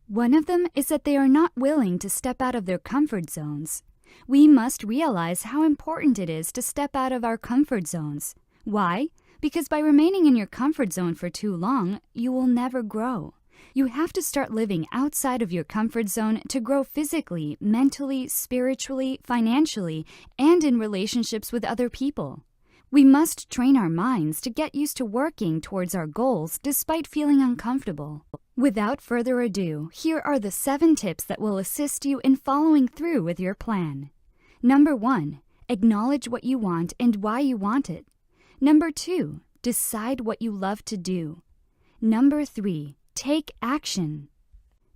One of them is that they are not willing to step out of their comfort zones. We must realize how important it is to step out of our comfort zones. Why? Because by remaining in your comfort zone for too long, you will never grow. You have to start living outside of your comfort zone to grow physically, mentally, spiritually, financially, and in relationships with other people. We must train our minds to get used to working towards our goals despite feeling uncomfortable. Without further ado, here are the 7 tips that will assist you in following through with your plan. Number 1, acknowledge what you want and why you want it. Number 2, decide what you love to do. Number 3, take action.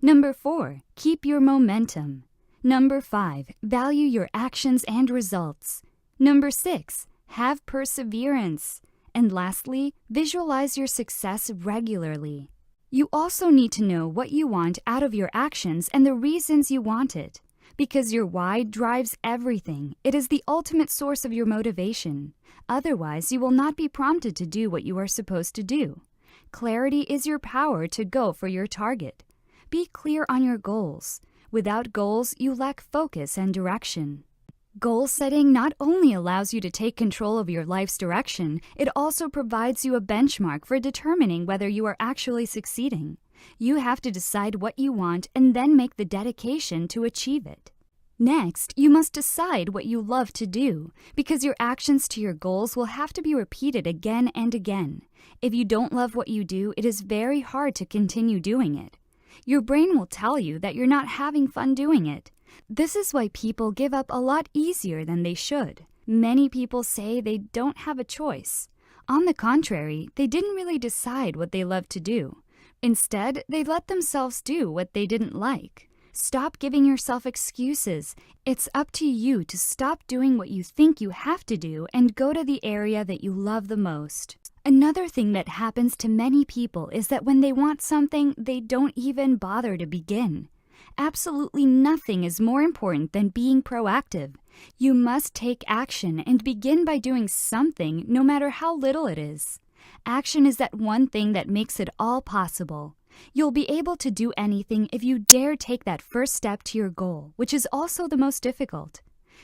Number 4, keep your momentum. Number 5, value your actions and results. Number 6, have perseverance. And lastly, visualize your success regularly. You also need to know what you want out of your actions and the reasons you want it. Because your why drives everything. It is the ultimate source of your motivation. Otherwise, you will not be prompted to do what you are supposed to do. Clarity is your power to go for your target. Be clear on your goals. Without goals, you lack focus and direction. Goal setting not only allows you to take control of your life's direction, it also provides you a benchmark for determining whether you are actually succeeding. You have to decide what you want and then make the dedication to achieve it. Next, you must decide what you love to do, because your actions to your goals will have to be repeated again and again. If you don't love what you do, it is very hard to continue doing it. Your brain will tell you that you're not having fun doing it. This is why people give up a lot easier than they should. Many people say they don't have a choice. On the contrary, they didn't really decide what they love to do. Instead, they let themselves do what they didn't like. Stop giving yourself excuses. It's up to you to stop doing what you think you have to do and go to the area that you love the most. Another thing that happens to many people is that when they want something, they don't even bother to begin. Absolutely nothing is more important than being proactive. You must take action and begin by doing something, no matter how little it is. Action is that one thing that makes it all possible. You'll be able to do anything if you dare take that first step to your goal, which is also the most difficult.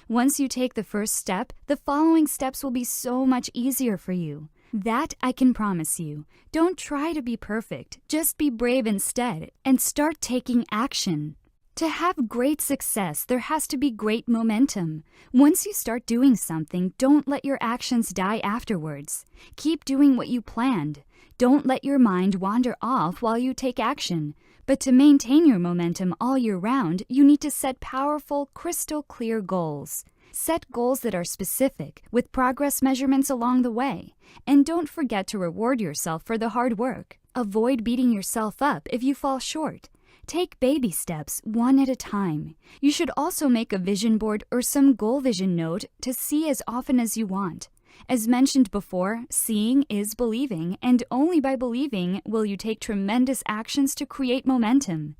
Once you take the first step, the following steps will be so much easier for you. That I can promise you. Don't try to be perfect. Just be brave instead and start taking action. To have great success, there has to be great momentum. Once you start doing something, don't let your actions die afterwards. Keep doing what you planned. Don't let your mind wander off while you take action. But to maintain your momentum all year round, you need to set powerful, crystal clear goals. Set goals that are specific, with progress measurements along the way. And don't forget to reward yourself for the hard work. Avoid beating yourself up if you fall short. Take baby steps, one at a time. You should also make a vision board or some goal vision note to see as often as you want. As mentioned before, seeing is believing, and only by believing will you take tremendous actions to create momentum.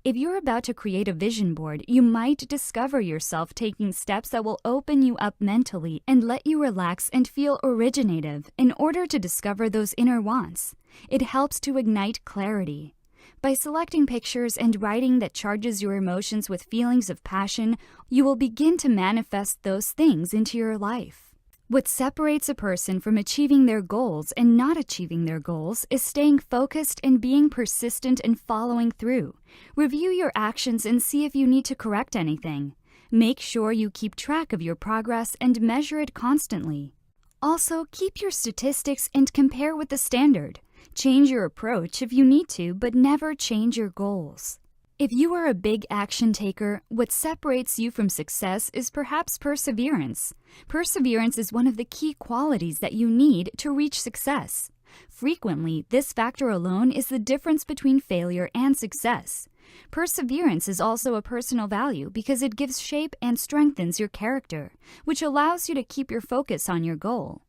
If you're about to create a vision board, you might discover yourself taking steps that will open you up mentally and let you relax and feel originative in order to discover those inner wants. It helps to ignite clarity. By selecting pictures and writing that charges your emotions with feelings of passion, you will begin to manifest those things into your life. What separates a person from achieving their goals and not achieving their goals is staying focused and being persistent and following through. Review your actions and see if you need to correct anything. Make sure you keep track of your progress and measure it constantly. Also, keep your statistics and compare with the standard. Change your approach if you need to, but never change your goals. If you are a big action taker, what separates you from success is perhaps perseverance. Perseverance is one of the key qualities that you need to reach success. Frequently, this factor alone is the difference between failure and success. Perseverance is also a personal value because it gives shape and strengthens your character, which allows you to keep your focus on your goal.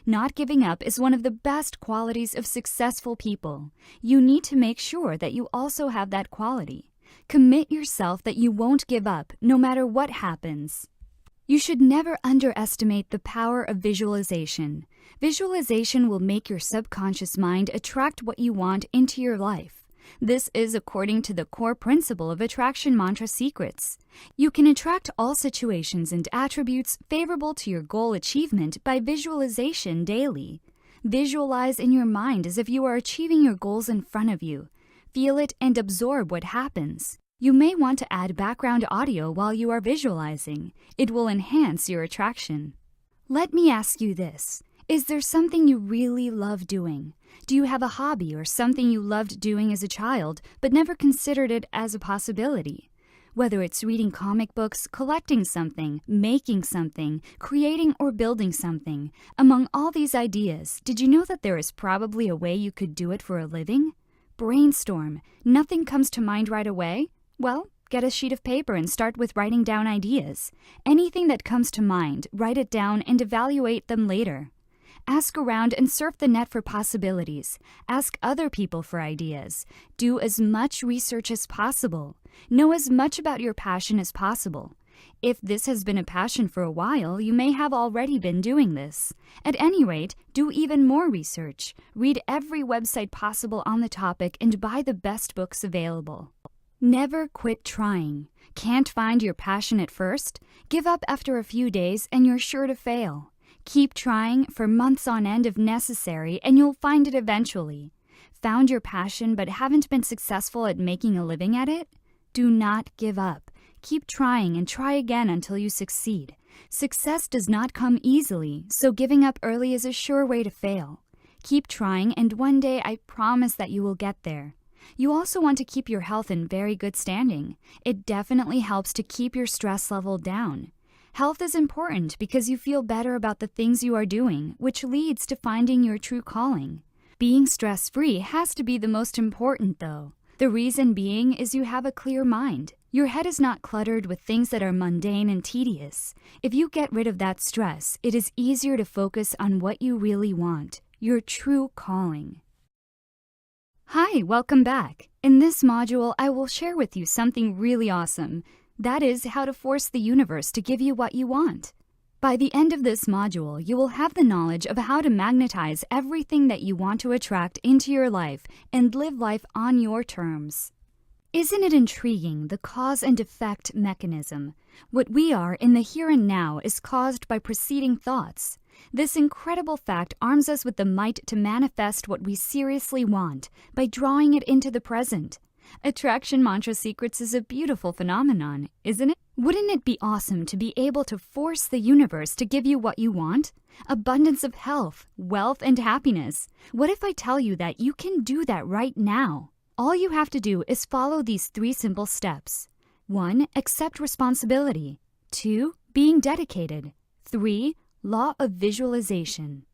Not giving up is one of the best qualities of successful people. You need to make sure that you also have that quality. Commit yourself that you won't give up, no matter what happens. You should never underestimate the power of visualization. Visualization will make your subconscious mind attract what you want into your life. This is according to the core principle of attraction mantra secrets. You can attract all situations and attributes favorable to your goal achievement by visualization daily. Visualize in your mind as if you are achieving your goals in front of you. Feel it and absorb what happens. You may want to add background audio while you are visualizing. It will enhance your attraction. Let me ask you this. Is there something you really love doing? Do you have a hobby or something you loved doing as a child but never considered it as a possibility? Whether it's reading comic books, collecting something, making something, creating or building something, among all these ideas, did you know that there is probably a way you could do it for a living? Brainstorm. Nothing comes to mind right away? Well, get a sheet of paper and start with writing down ideas. Anything that comes to mind, write it down and evaluate them later. Ask around and surf the net for possibilities. Ask other people for ideas. Do as much research as possible. Know as much about your passion as possible. If this has been a passion for a while, you may have already been doing this. At any rate, do even more research. Read every website possible on the topic and buy the best books available. Never quit trying. Can't find your passion at first? Give up after a few days and you're sure to fail. Keep trying for months on end if necessary, and you'll find it eventually. Found your passion but haven't been successful at making a living at it? Do not give up. Keep trying and try again until you succeed. Success does not come easily, so giving up early is a sure way to fail. Keep trying, and one day I promise that you will get there. You also want to keep your health in very good standing. It definitely helps to keep your stress level down. Health is important because you feel better about the things you are doing, which leads to finding your true calling. Being stress-free has to be the most important, though. The reason being is you have a clear mind. Your head is not cluttered with things that are mundane and tedious. If you get rid of that stress, it is easier to focus on what you really want, your true calling. Hi, welcome back. In this module, I will share with you something really awesome. That is how to force the universe to give you what you want. By the end of this module, you will have the knowledge of how to magnetize everything that you want to attract into your life and live life on your terms. Isn't it intriguing, the cause and effect mechanism? What we are in the here and now is caused by preceding thoughts. This incredible fact arms us with the might to manifest what we seriously want by drawing it into the present. Attraction mantra secrets is a beautiful phenomenon, isn't it? Wouldn't it be awesome to be able to force the universe to give you what you want? Abundance of health, wealth, and happiness. What if I tell you that you can do that right now? All you have to do is follow these 3 simple steps. 1. Accept responsibility. 2. Being dedicated. 3. Law of visualization.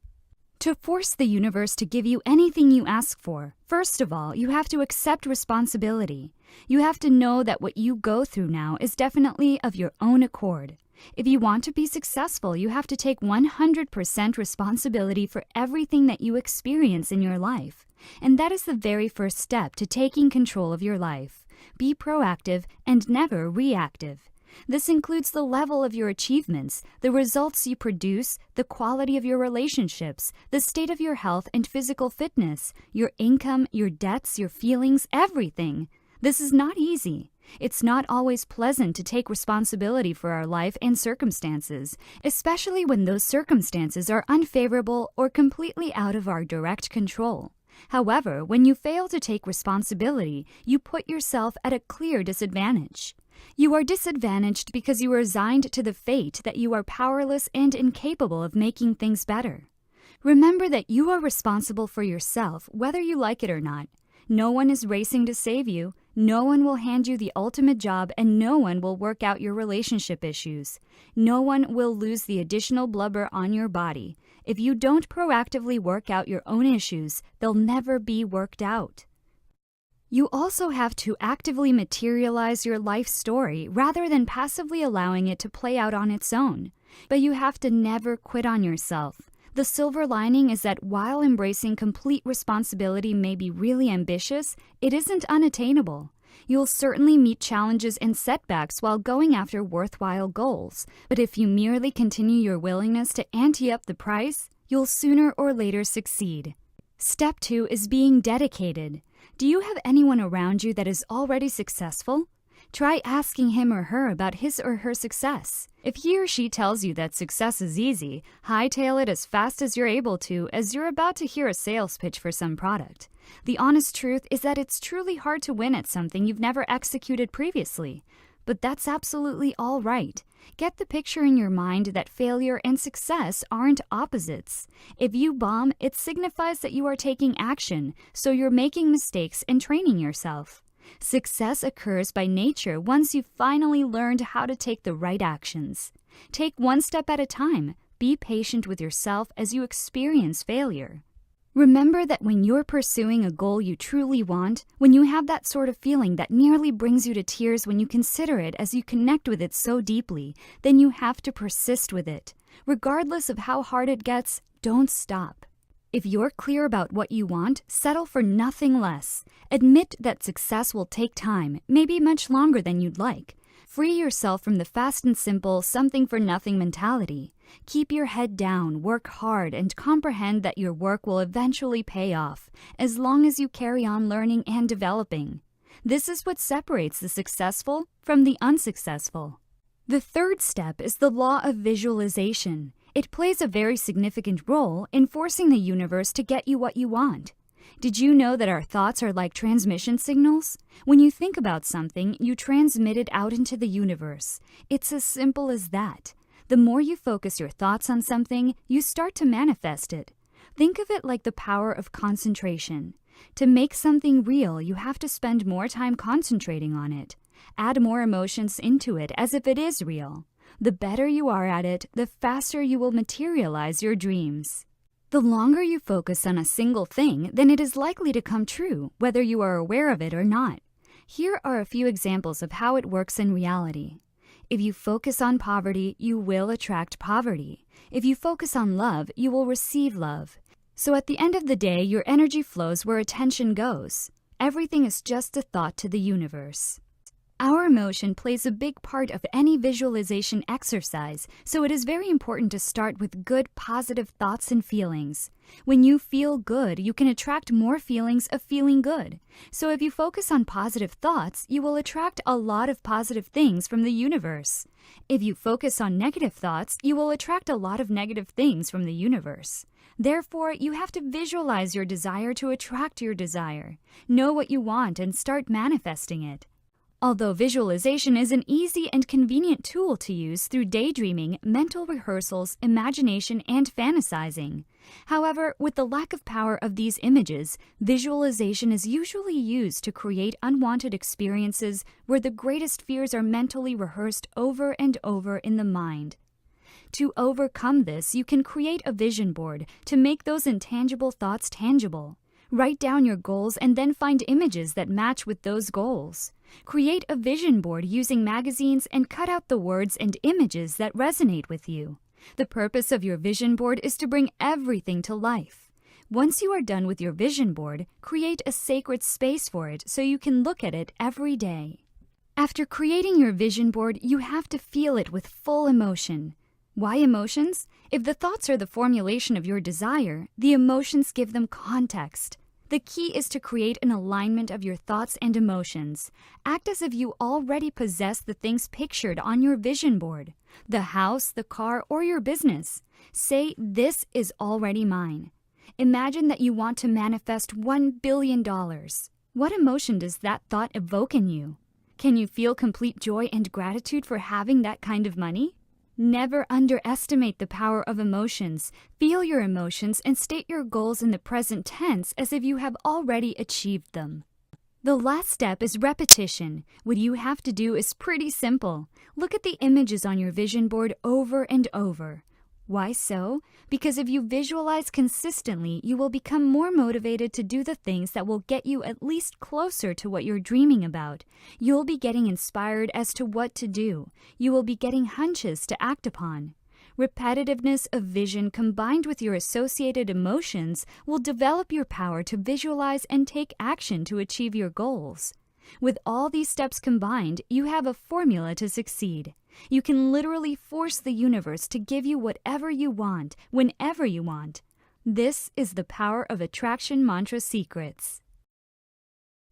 To force the universe to give you anything you ask for, first of all, you have to accept responsibility. You have to know that what you go through now is definitely of your own accord. If you want to be successful, you have to take 100% responsibility for everything that you experience in your life. And that is the very first step to taking control of your life. Be proactive and never reactive. This includes the level of your achievements, the results you produce, the quality of your relationships, the state of your health and physical fitness, your income, your debts, your feelings, everything. This is not easy. It's not always pleasant to take responsibility for our life and circumstances, especially when those circumstances are unfavorable or completely out of our direct control. However, when you fail to take responsibility, you put yourself at a clear disadvantage. You are disadvantaged because you are resigned to the fate that you are powerless and incapable of making things better. Remember that you are responsible for yourself, whether you like it or not. No one is racing to save you. No one will hand you the ultimate job, and no one will work out your relationship issues. No one will lose the additional blubber on your body. If you don't proactively work out your own issues, they'll never be worked out. You also have to actively materialize your life story rather than passively allowing it to play out on its own. But you have to never quit on yourself. The silver lining is that while embracing complete responsibility may be really ambitious, it isn't unattainable. You'll certainly meet challenges and setbacks while going after worthwhile goals, but if you merely continue your willingness to ante up the price, you'll sooner or later succeed. Step 2 is being dedicated. Do you have anyone around you that is already successful? Try asking him or her about his or her success. If he or she tells you that success is easy, hightail it as fast as you're able to, as you're about to hear a sales pitch for some product. The honest truth is that it's truly hard to win at something you've never executed previously. But that's absolutely all right. Get the picture in your mind that failure and success aren't opposites. If you bomb, it signifies that you are taking action, so you're making mistakes and training yourself. Success occurs by nature once you've finally learned how to take the right actions. Take one step at a time. Be patient with yourself as you experience failure. Remember that when you're pursuing a goal you truly want, when you have that sort of feeling that nearly brings you to tears when you consider it as you connect with it so deeply, then you have to persist with it. Regardless of how hard it gets, don't stop. If you're clear about what you want, settle for nothing less. Admit that success will take time, maybe much longer than you'd like. Free yourself from the fast and simple, something-for-nothing mentality. Keep your head down, work hard, and comprehend that your work will eventually pay off, as long as you carry on learning and developing. This is what separates the successful from the unsuccessful. The third step is the law of visualization. It plays a very significant role in forcing the universe to get you what you want. Did you know that our thoughts are like transmission signals? When you think about something, you transmit it out into the universe. It's as simple as that. The more you focus your thoughts on something, you start to manifest it. Think of it like the power of concentration. To make something real, you have to spend more time concentrating on it. Add more emotions into it as if it is real. The better you are at it, the faster you will materialize your dreams. The longer you focus on a single thing, then it is likely to come true, whether you are aware of it or not. Here are a few examples of how it works in reality. If you focus on poverty, you will attract poverty. If you focus on love, you will receive love. So at the end of the day, your energy flows where attention goes. Everything is just a thought to the universe. Our emotion plays a big part of any visualization exercise, so it is very important to start with good, positive thoughts and feelings. When you feel good, you can attract more feelings of feeling good. So if you focus on positive thoughts, you will attract a lot of positive things from the universe. If you focus on negative thoughts, you will attract a lot of negative things from the universe. Therefore, you have to visualize your desire to attract your desire. Know what you want and start manifesting it. Although visualization is an easy and convenient tool to use through daydreaming, mental rehearsals, imagination, and fantasizing. However, with the lack of power of these images, visualization is usually used to create unwanted experiences where the greatest fears are mentally rehearsed over and over in the mind. To overcome this, you can create a vision board to make those intangible thoughts tangible. Write down your goals and then find images that match with those goals. Create a vision board using magazines and cut out the words and images that resonate with you. The purpose of your vision board is to bring everything to life. Once you are done with your vision board, create a sacred space for it so you can look at it every day. After creating your vision board, you have to feel it with full emotion. Why emotions? If the thoughts are the formulation of your desire, the emotions give them context. The key is to create an alignment of your thoughts and emotions. Act as if you already possess the things pictured on your vision board, the house, the car, or your business. Say, "This is already mine." Imagine that you want to manifest $1 billion. What emotion does that thought evoke in you? Can you feel complete joy and gratitude for having that kind of money? Never underestimate the power of emotions. Feel your emotions and state your goals in the present tense as if you have already achieved them. The last step is repetition. What you have to do is pretty simple. Look at the images on your vision board over and over. Why so? Because if you visualize consistently, you will become more motivated to do the things that will get you at least closer to what you're dreaming about. You'll be getting inspired as to what to do. You will be getting hunches to act upon. Repetitiveness of vision combined with your associated emotions will develop your power to visualize and take action to achieve your goals. With all these steps combined, you have a formula to succeed. You can literally force the universe to give you whatever you want, whenever you want. This is the power of attraction mantra secrets.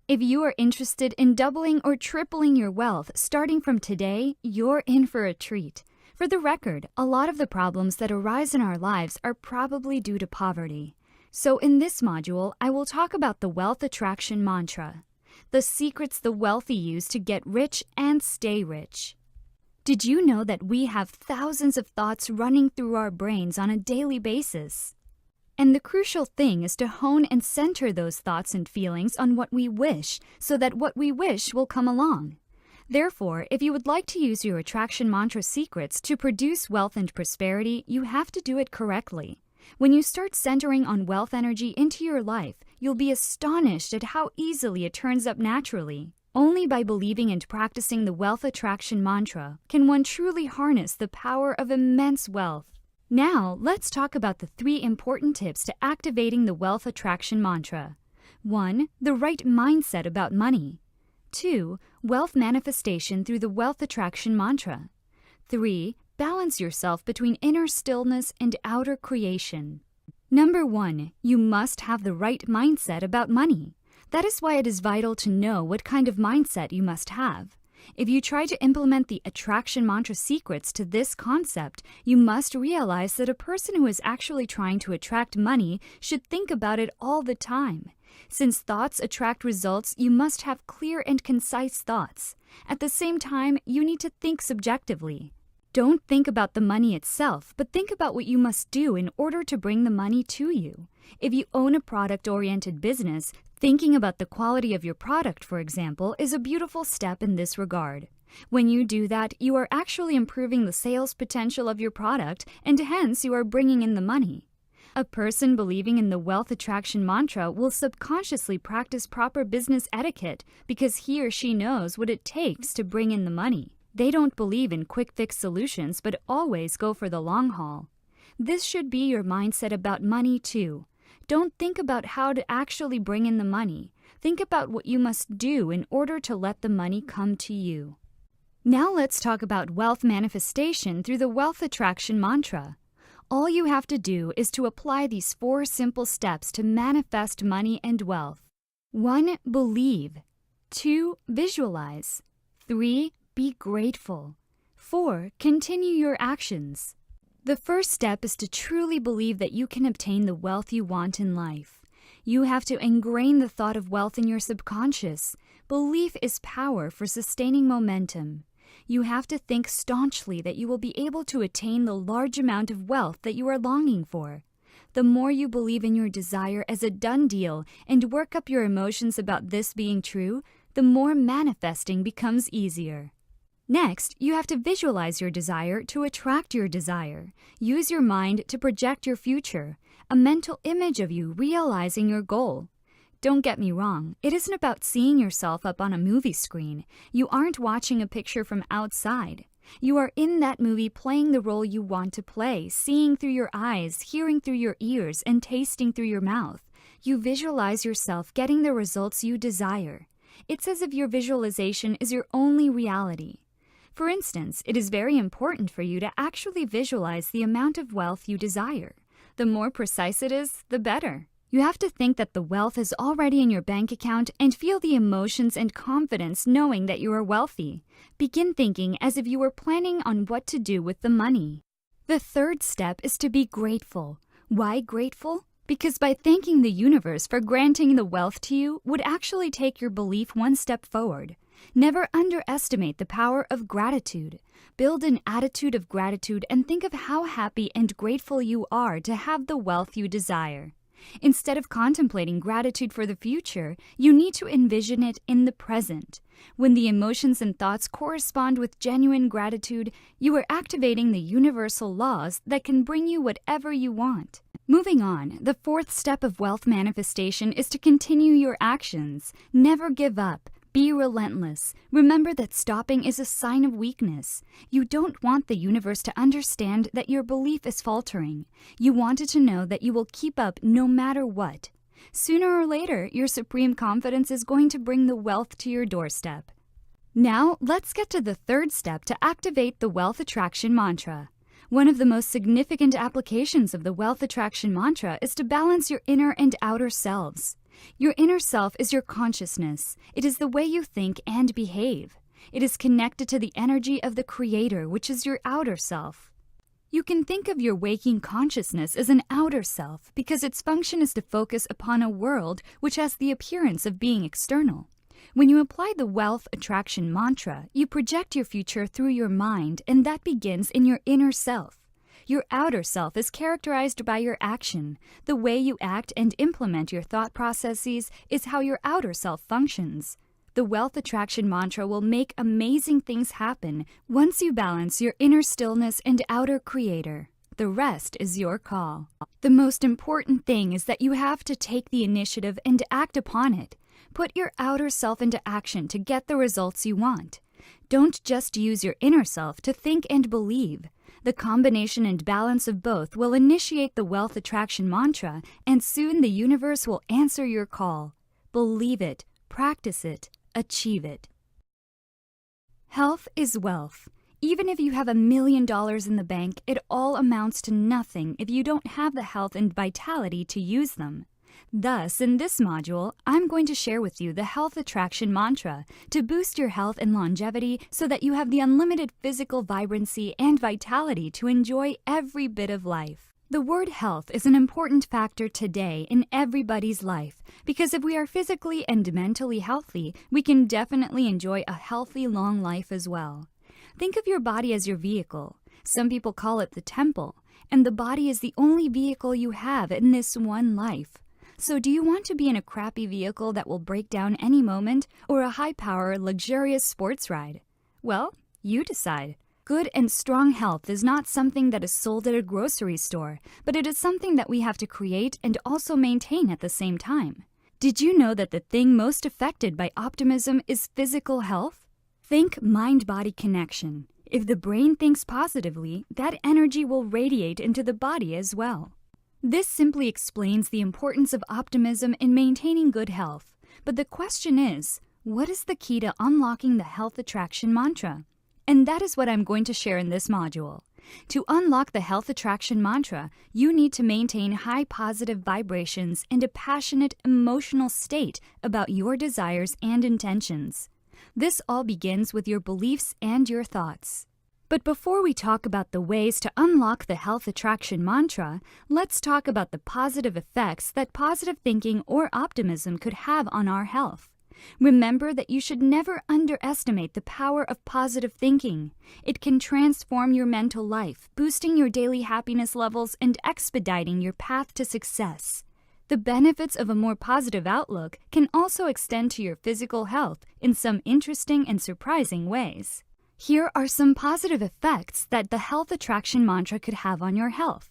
If you are interested in doubling or tripling your wealth starting from today, you're in for a treat. For the record, a lot of the problems that arise in our lives are probably due to poverty. So in this module, I will talk about the wealth attraction mantra, the secrets the wealthy use to get rich and stay rich. Did you know that we have thousands of thoughts running through our brains on a daily basis? And the crucial thing is to hone and center those thoughts and feelings on what we wish, so that what we wish will come along. Therefore, if you would like to use your attraction mantra secrets to produce wealth and prosperity, you have to do it correctly. When you start centering on wealth energy into your life, you'll be astonished at how easily it turns up naturally. Only by believing and practicing the wealth attraction mantra can one truly harness the power of immense wealth. Now, let's talk about the 3 important tips to activating the wealth attraction mantra. 1. The right mindset about money. 2. Wealth manifestation through the wealth attraction mantra. 3. Balance yourself between inner stillness and outer creation. Number 1. You must have the right mindset about money. That is why it is vital to know what kind of mindset you must have. If you try to implement the attraction mantra secrets to this concept, you must realize that a person who is actually trying to attract money should think about it all the time. Since thoughts attract results, you must have clear and concise thoughts. At the same time, you need to think subjectively. Don't think about the money itself, but think about what you must do in order to bring the money to you. If you own a product-oriented business, thinking about the quality of your product, for example, is a beautiful step in this regard. When you do that, you are actually improving the sales potential of your product, and hence you are bringing in the money. A person believing in the wealth attraction mantra will subconsciously practice proper business etiquette because he or she knows what it takes to bring in the money. They don't believe in quick-fix solutions, but always go for the long haul. This should be your mindset about money, too. Don't think about how to actually bring in the money. Think about what you must do in order to let the money come to you. Now let's talk about wealth manifestation through the wealth attraction mantra. All you have to do is to apply these 4 simple steps to manifest money and wealth. 1. Believe. 2. Visualize. 3. Be grateful. 4. Continue your actions. The first step is to truly believe that you can obtain the wealth you want in life. You have to ingrain the thought of wealth in your subconscious. Belief is power for sustaining momentum. You have to think staunchly that you will be able to attain the large amount of wealth that you are longing for. The more you believe in your desire as a done deal and work up your emotions about this being true, the more manifesting becomes easier. Next, you have to visualize your desire to attract your desire. Use your mind to project your future, a mental image of you realizing your goal. Don't get me wrong, it isn't about seeing yourself up on a movie screen. You aren't watching a picture from outside. You are in that movie playing the role you want to play, seeing through your eyes, hearing through your ears, and tasting through your mouth. You visualize yourself getting the results you desire. It's as if your visualization is your only reality. For instance, it is very important for you to actually visualize the amount of wealth you desire. The more precise it is, the better. You have to think that the wealth is already in your bank account and feel the emotions and confidence knowing that you are wealthy. Begin thinking as if you were planning on what to do with the money. The third step is to be grateful. Why grateful? Because by thanking the universe for granting the wealth to you would actually take your belief one step forward. Never underestimate the power of gratitude. Build an attitude of gratitude and think of how happy and grateful you are to have the wealth you desire. Instead of contemplating gratitude for the future, you need to envision it in the present. When the emotions and thoughts correspond with genuine gratitude, you are activating the universal laws that can bring you whatever you want. Moving on, the fourth step of wealth manifestation is to continue your actions. Never give up. Be relentless. Remember that stopping is a sign of weakness. You don't want the universe to understand that your belief is faltering. You want it to know that you will keep up no matter what. Sooner or later, your supreme confidence is going to bring the wealth to your doorstep. Now, let's get to the third step to activate the wealth attraction mantra. One of the most significant applications of the wealth attraction mantra is to balance your inner and outer selves. Your inner self is your consciousness. It is the way you think and behave. It is connected to the energy of the Creator, which is your outer self. You can think of your waking consciousness as an outer self because its function is to focus upon a world which has the appearance of being external. When you apply the wealth attraction mantra, you project your future through your mind, and that begins in your inner self. Your outer self is characterized by your action. The way you act and implement your thought processes is how your outer self functions. The wealth attraction mantra will make amazing things happen once you balance your inner stillness and outer creator. The rest is your call. The most important thing is that you have to take the initiative and act upon it. Put your outer self into action to get the results you want. Don't just use your inner self to think and believe. The combination and balance of both will initiate the wealth attraction mantra, and soon the universe will answer your call. Believe it, practice it, achieve it. Health is wealth. Even if you have $1 million in the bank, it all amounts to nothing if you don't have the health and vitality to use them. Thus, in this module, I'm going to share with you the health attraction mantra to boost your health and longevity so that you have the unlimited physical vibrancy and vitality to enjoy every bit of life. The word health is an important factor today in everybody's life, Because if we are physically and mentally healthy, we can definitely enjoy a healthy, long life as well. Think of your body as your vehicle. Some people call it the temple, and the body is the only vehicle you have in this one life. So do you want to be in a crappy vehicle that will break down any moment, or a high-power, luxurious sports ride? Well, you decide. Good and strong health is not something that is sold at a grocery store, but it is something that we have to create and also maintain at the same time. Did you know that the thing most affected by optimism is physical health? Think mind-body connection. If the brain thinks positively, that energy will radiate into the body as well. This simply explains the importance of optimism in maintaining good health. But the question is, what is the key to unlocking the health attraction mantra? And that is what I'm going to share in this module. To unlock the health attraction mantra, you need to maintain high positive vibrations and a passionate, emotional state about your desires and intentions. This all begins with your beliefs and your thoughts. But before we talk about the ways to unlock the health attraction mantra, let's talk about the positive effects that positive thinking or optimism could have on our health. Remember that you should never underestimate the power of positive thinking. It can transform your mental life, boosting your daily happiness levels and expediting your path to success. The benefits of a more positive outlook can also extend to your physical health in some interesting and surprising ways. Here are some positive effects that the health attraction mantra could have on your health.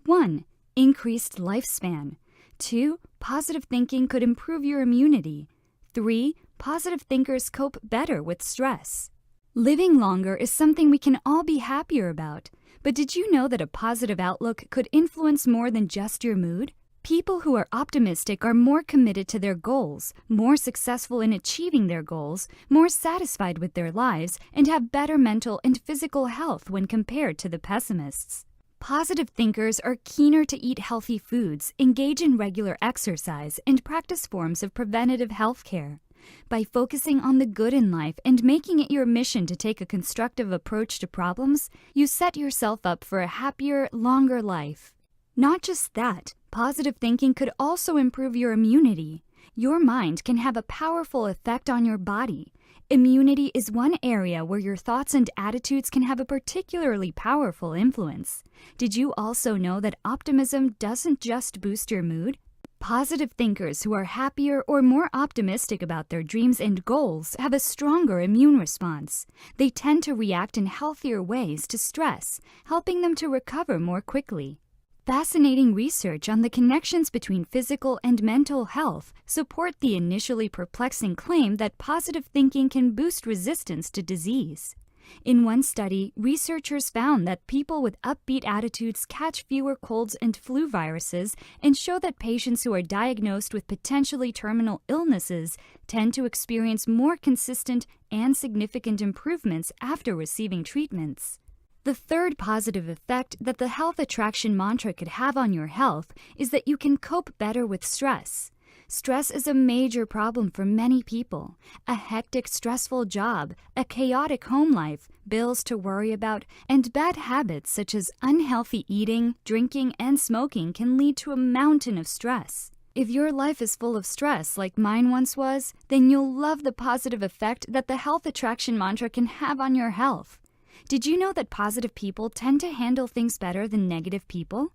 1. Increased lifespan. 2. Positive thinking could improve your immunity. 3. Positive thinkers cope better with stress. Living longer is something we can all be happier about. But did you know that a positive outlook could influence more than just your mood? People who are optimistic are more committed to their goals, more successful in achieving their goals, more satisfied with their lives, and have better mental and physical health when compared to the pessimists. Positive thinkers are keener to eat healthy foods, engage in regular exercise, and practice forms of preventative health care. By focusing on the good in life and making it your mission to take a constructive approach to problems, you set yourself up for a happier, longer life. Not just that, positive thinking could also improve your immunity. Your mind can have a powerful effect on your body. Immunity is one area where your thoughts and attitudes can have a particularly powerful influence. Did you also know that optimism doesn't just boost your mood? Positive thinkers who are happier or more optimistic about their dreams and goals have a stronger immune response. They tend to react in healthier ways to stress, helping them to recover more quickly. Fascinating research on the connections between physical and mental health support the initially perplexing claim that positive thinking can boost resistance to disease. In one study, researchers found that people with upbeat attitudes catch fewer colds and flu viruses and show that patients who are diagnosed with potentially terminal illnesses tend to experience more consistent and significant improvements after receiving treatments. The third positive effect that the health attraction mantra could have on your health is that you can cope better with stress. Stress is a major problem for many people. A hectic, stressful job, a chaotic home life, bills to worry about, and bad habits such as unhealthy eating, drinking, and smoking can lead to a mountain of stress. If your life is full of stress like mine once was, then you'll love the positive effect that the health attraction mantra can have on your health. Did you know that positive people tend to handle things better than negative people?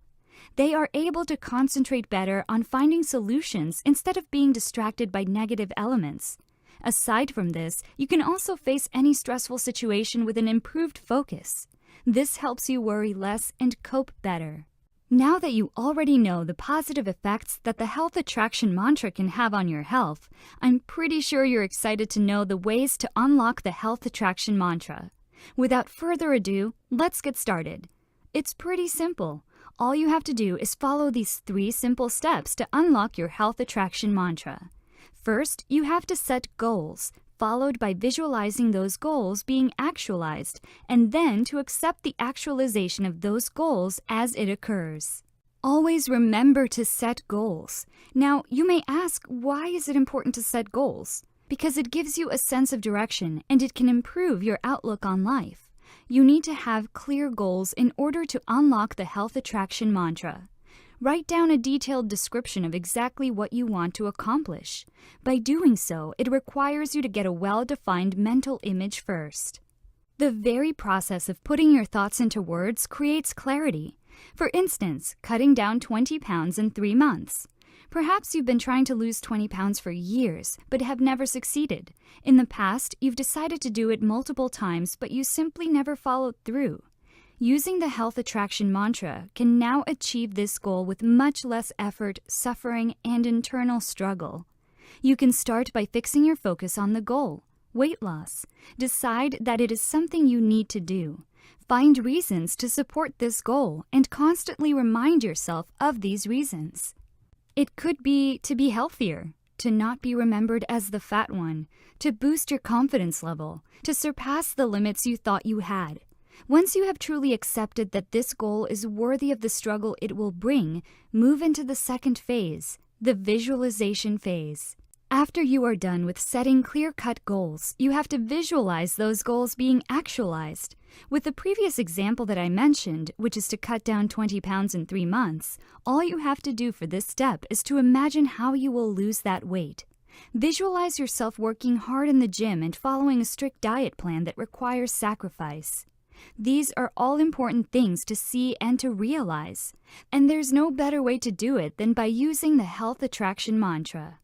They are able to concentrate better on finding solutions instead of being distracted by negative elements. Aside from this, you can also face any stressful situation with an improved focus. This helps you worry less and cope better. Now that you already know the positive effects that the health attraction mantra can have on your health, I'm pretty sure you're excited to know the ways to unlock the health attraction mantra. Without further ado, let's get started. It's pretty simple. All you have to do is follow these 3 simple steps to unlock your health attraction mantra. First, you have to set goals, followed by visualizing those goals being actualized, and then to accept the actualization of those goals as it occurs. Always remember to set goals. Now, you may ask, why is it important to set goals? Because it gives you a sense of direction and it can improve your outlook on life. You need to have clear goals in order to unlock the health attraction mantra. Write down a detailed description of exactly what you want to accomplish. By doing so, it requires you to get a well-defined mental image first. The very process of putting your thoughts into words creates clarity. For instance, cutting down 20 pounds in 3 months. Perhaps you've been trying to lose 20 pounds for years, but have never succeeded. In the past, you've decided to do it multiple times, but you simply never followed through. Using the health attraction mantra can now achieve this goal with much less effort, suffering, and internal struggle. You can start by fixing your focus on the goal, weight loss. Decide that it is something you need to do. Find reasons to support this goal and constantly remind yourself of these reasons. It could be to be healthier, to not be remembered as the fat one, to boost your confidence level, to surpass the limits you thought you had. Once you have truly accepted that this goal is worthy of the struggle it will bring, move into the second phase, the visualization phase. After you are done with setting clear-cut goals, you have to visualize those goals being actualized. With the previous example that I mentioned, which is to cut down 20 pounds in 3 months, all you have to do for this step is to imagine how you will lose that weight. Visualize yourself working hard in the gym and following a strict diet plan that requires sacrifice. These are all important things to see and to realize, and there's no better way to do it than by using the health attraction mantra.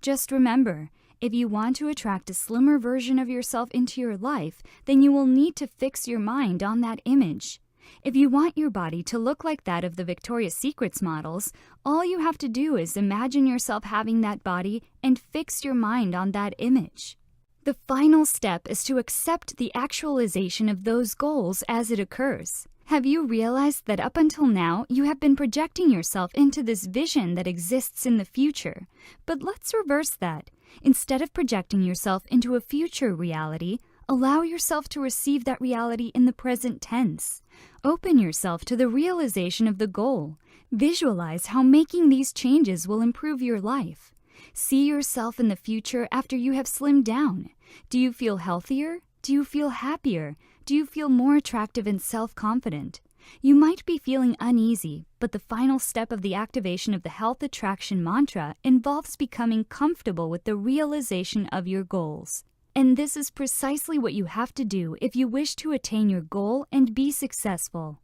Just remember, if you want to attract a slimmer version of yourself into your life, then you will need to fix your mind on that image. If you want your body to look like that of the Victoria's Secret models, all you have to do is imagine yourself having that body and fix your mind on that image. The final step is to accept the actualization of those goals as it occurs. Have you realized that up until now, you have been projecting yourself into this vision that exists in the future? But let's reverse that. Instead of projecting yourself into a future reality, allow yourself to receive that reality in the present tense. Open yourself to the realization of the goal. Visualize how making these changes will improve your life. See yourself in the future after you have slimmed down. Do you feel healthier? Do you feel happier? Do you feel more attractive and self-confident? You might be feeling uneasy, but the final step of the activation of the health attraction mantra involves becoming comfortable with the realization of your goals. And this is precisely what you have to do if you wish to attain your goal and be successful.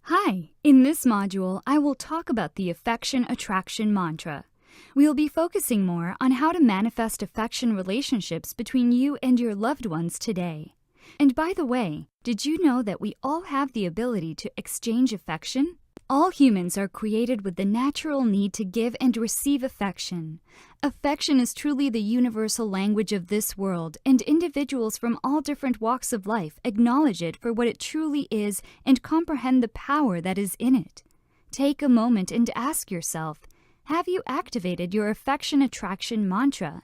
Hi! In this module, I will talk about the affection attraction mantra. We'll be focusing more on how to manifest affection relationships between you and your loved ones today. And by the way, did you know that we all have the ability to exchange affection? All humans are created with the natural need to give and receive affection. Affection is truly the universal language of this world, and individuals from all different walks of life acknowledge it for what it truly is and comprehend the power that is in it. Take a moment and ask yourself, have you activated your affection attraction mantra?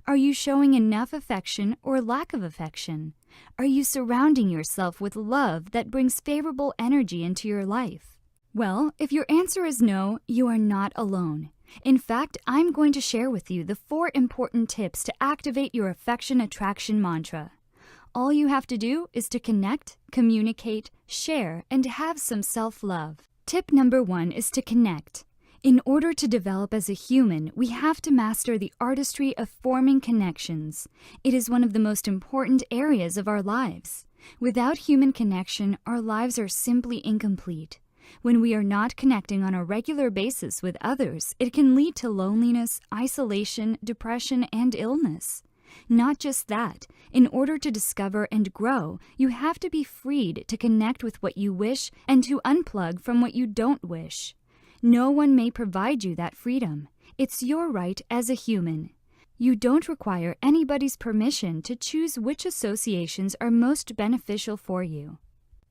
Are you showing enough affection or lack of affection? Are you surrounding yourself with love that brings favorable energy into your life? Well, if your answer is no, you are not alone. In fact, I'm going to share with you the 4 important tips to activate your affection attraction mantra. All you have to do is to connect, communicate, share, and have some self-love. Tip number 1 is to connect. In order to develop as a human, we have to master the artistry of forming connections. It is one of the most important areas of our lives. Without human connection, our lives are simply incomplete. When we are not connecting on a regular basis with others, it can lead to loneliness, isolation, depression, and illness. Not just that, in order to discover and grow, you have to be freed to connect with what you wish and to unplug from what you don't wish. No one may provide you that freedom. It's your right as a human. You don't require anybody's permission to choose which associations are most beneficial for you.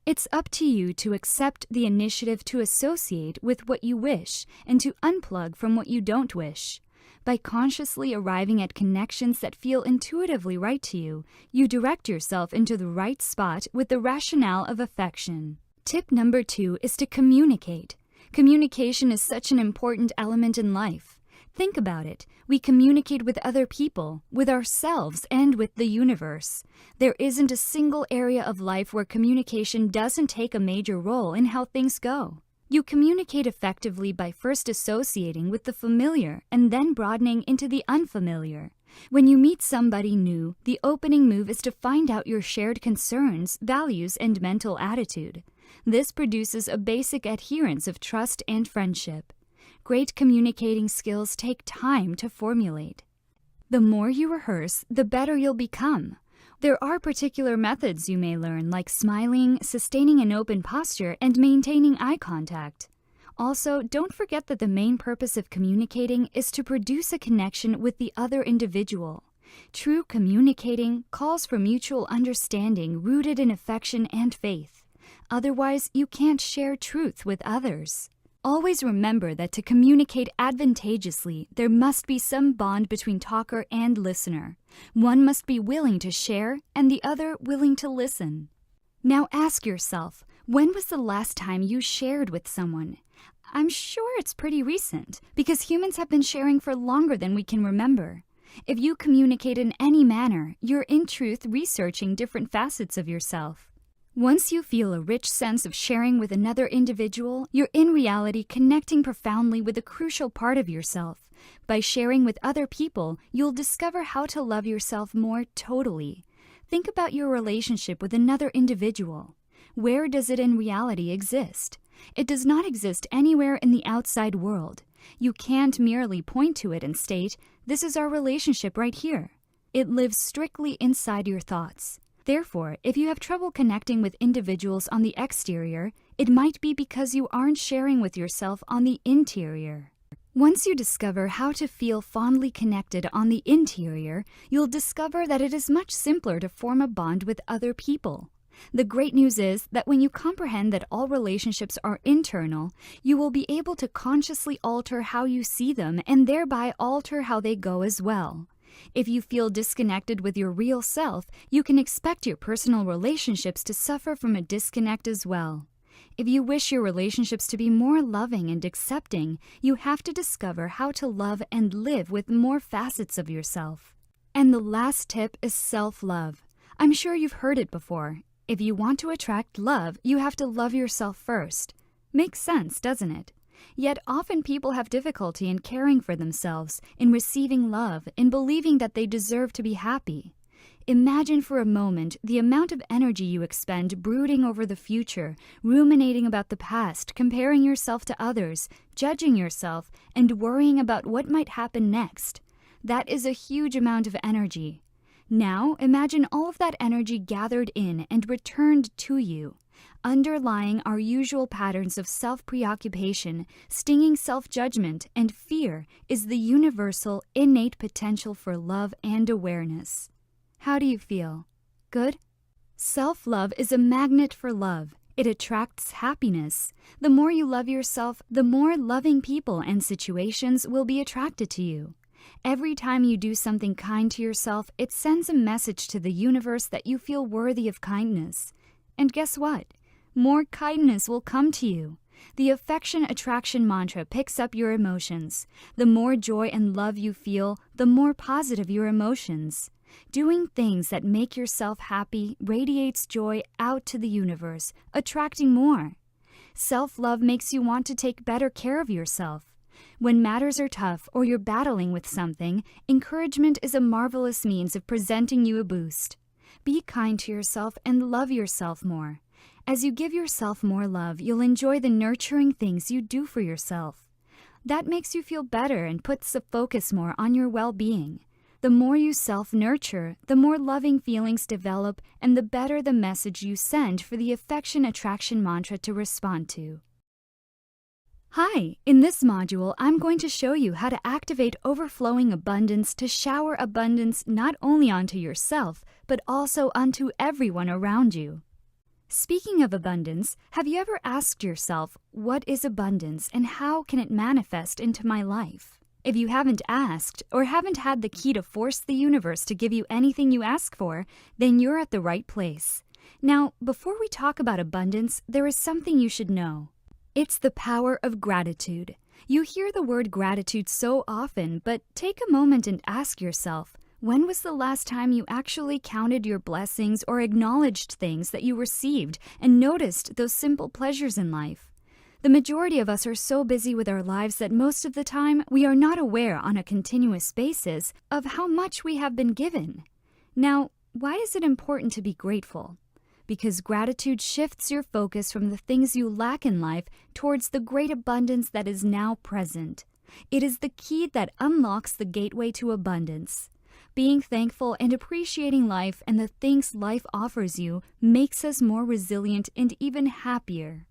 It's up to you to accept the initiative to associate with what you wish and to unplug from what you don't wish. By consciously arriving at connections that feel intuitively right to you, you direct yourself into the right spot with the rationale of affection. Tip number 2 is to communicate. Communication is such an important element in life. Think about it. We communicate with other people, with ourselves, and with the universe. There isn't a single area of life where communication doesn't take a major role in how things go. You communicate effectively by first associating with the familiar and then broadening into the unfamiliar. When you meet somebody new, the opening move is to find out your shared concerns, values, and mental attitude. This produces a basic adherence of trust and friendship. Great communicating skills take time to formulate. The more you rehearse, the better you'll become. There are particular methods you may learn, like smiling, sustaining an open posture, and maintaining eye contact. Also, don't forget that the main purpose of communicating is to produce a connection with the other individual. True communicating calls for mutual understanding rooted in affection and faith. Otherwise, you can't share truth with others. Always remember that to communicate advantageously, there must be some bond between talker and listener. One must be willing to share and the other willing to listen. Now ask yourself, when was the last time you shared with someone? I'm sure it's pretty recent, because humans have been sharing for longer than we can remember. If you communicate in any manner, you're in truth researching different facets of yourself. Once you feel a rich sense of sharing with another individual, you're in reality connecting profoundly with a crucial part of yourself. By sharing with other people, you'll discover how to love yourself more totally. Think about your relationship with another individual. Where does it in reality exist? It does not exist anywhere in the outside world. You can't merely point to it and state, "This is our relationship right here." It lives strictly inside your thoughts. Therefore, if you have trouble connecting with individuals on the exterior, it might be because you aren't sharing with yourself on the interior. Once you discover how to feel fondly connected on the interior, you'll discover that it is much simpler to form a bond with other people. The great news is that when you comprehend that all relationships are internal, you will be able to consciously alter how you see them and thereby alter how they go as well. If you feel disconnected with your real self, you can expect your personal relationships to suffer from a disconnect as well. If you wish your relationships to be more loving and accepting, you have to discover how to love and live with more facets of yourself. And the last tip is self-love. I'm sure you've heard it before. If you want to attract love, you have to love yourself first. Makes sense, doesn't it? Yet often people have difficulty in caring for themselves, in receiving love, in believing that they deserve to be happy. Imagine for a moment the amount of energy you expend brooding over the future, ruminating about the past, comparing yourself to others, judging yourself, and worrying about what might happen next. That is a huge amount of energy. Now imagine all of that energy gathered in and returned to you. Underlying our usual patterns of self-preoccupation, stinging self-judgment, and fear is the universal, innate potential for love and awareness. How do you feel? Good? Self-love is a magnet for love. It attracts happiness. The more you love yourself, the more loving people and situations will be attracted to you. Every time you do something kind to yourself, it sends a message to the universe that you feel worthy of kindness. And guess what? More kindness will come to you. The affection attraction mantra picks up your emotions. The more joy and love you feel, the more positive your emotions. Doing things that make yourself happy radiates joy out to the universe, attracting more. Self-love makes you want to take better care of yourself. When matters are tough or you're battling with something, encouragement is a marvelous means of presenting you a boost. Be kind to yourself and love yourself more. As you give yourself more love, you'll enjoy the nurturing things you do for yourself. That makes you feel better and puts the focus more on your well-being. The more you self-nurture, the more loving feelings develop and the better the message you send for the affection attraction mantra to respond to. Hi! In this module, I'm going to show you how to activate overflowing abundance to shower abundance not only onto yourself, but also onto everyone around you. Speaking of abundance, have you ever asked yourself, what is abundance and how can it manifest into my life? If you haven't asked or haven't had the key to force the universe to give you anything you ask for, then you're at the right place. Now, before we talk about abundance, there is something you should know. It's the power of gratitude. You hear the word gratitude so often, but take a moment and ask yourself, when was the last time you actually counted your blessings or acknowledged things that you received and noticed those simple pleasures in life? The majority of us are so busy with our lives that most of the time we are not aware on a continuous basis of how much we have been given. Now, why is it important to be grateful? Because gratitude shifts your focus from the things you lack in life towards the great abundance that is now present. It is the key that unlocks the gateway to abundance. Being thankful and appreciating life and the things life offers you makes us more resilient and even happier.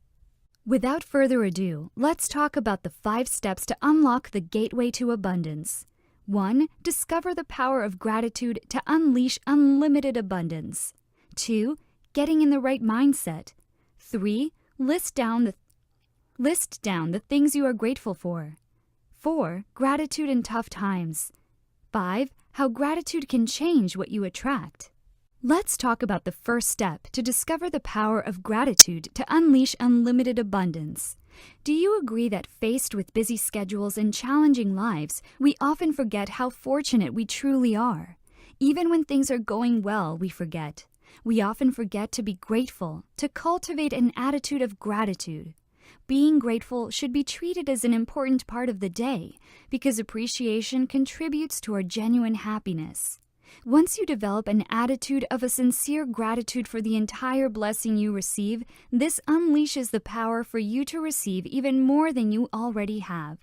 Without further ado, let's talk about the 5 steps to unlock the gateway to abundance. 1. Discover the power of gratitude to unleash unlimited abundance. 2. Getting in the right mindset. 3. List down the things you are grateful for. 4. Gratitude in tough times. 5. How gratitude can change what you attract. Let's talk about the first step to discover the power of gratitude to unleash unlimited abundance. Do you agree that faced with busy schedules and challenging lives, we often forget how fortunate we truly are? Even when things are going well, we forget. We often forget to be grateful, to cultivate an attitude of gratitude. Being grateful should be treated as an important part of the day because appreciation contributes to our genuine happiness. Once you develop an attitude of a sincere gratitude for the entire blessing you receive, this unleashes the power for you to receive even more than you already have.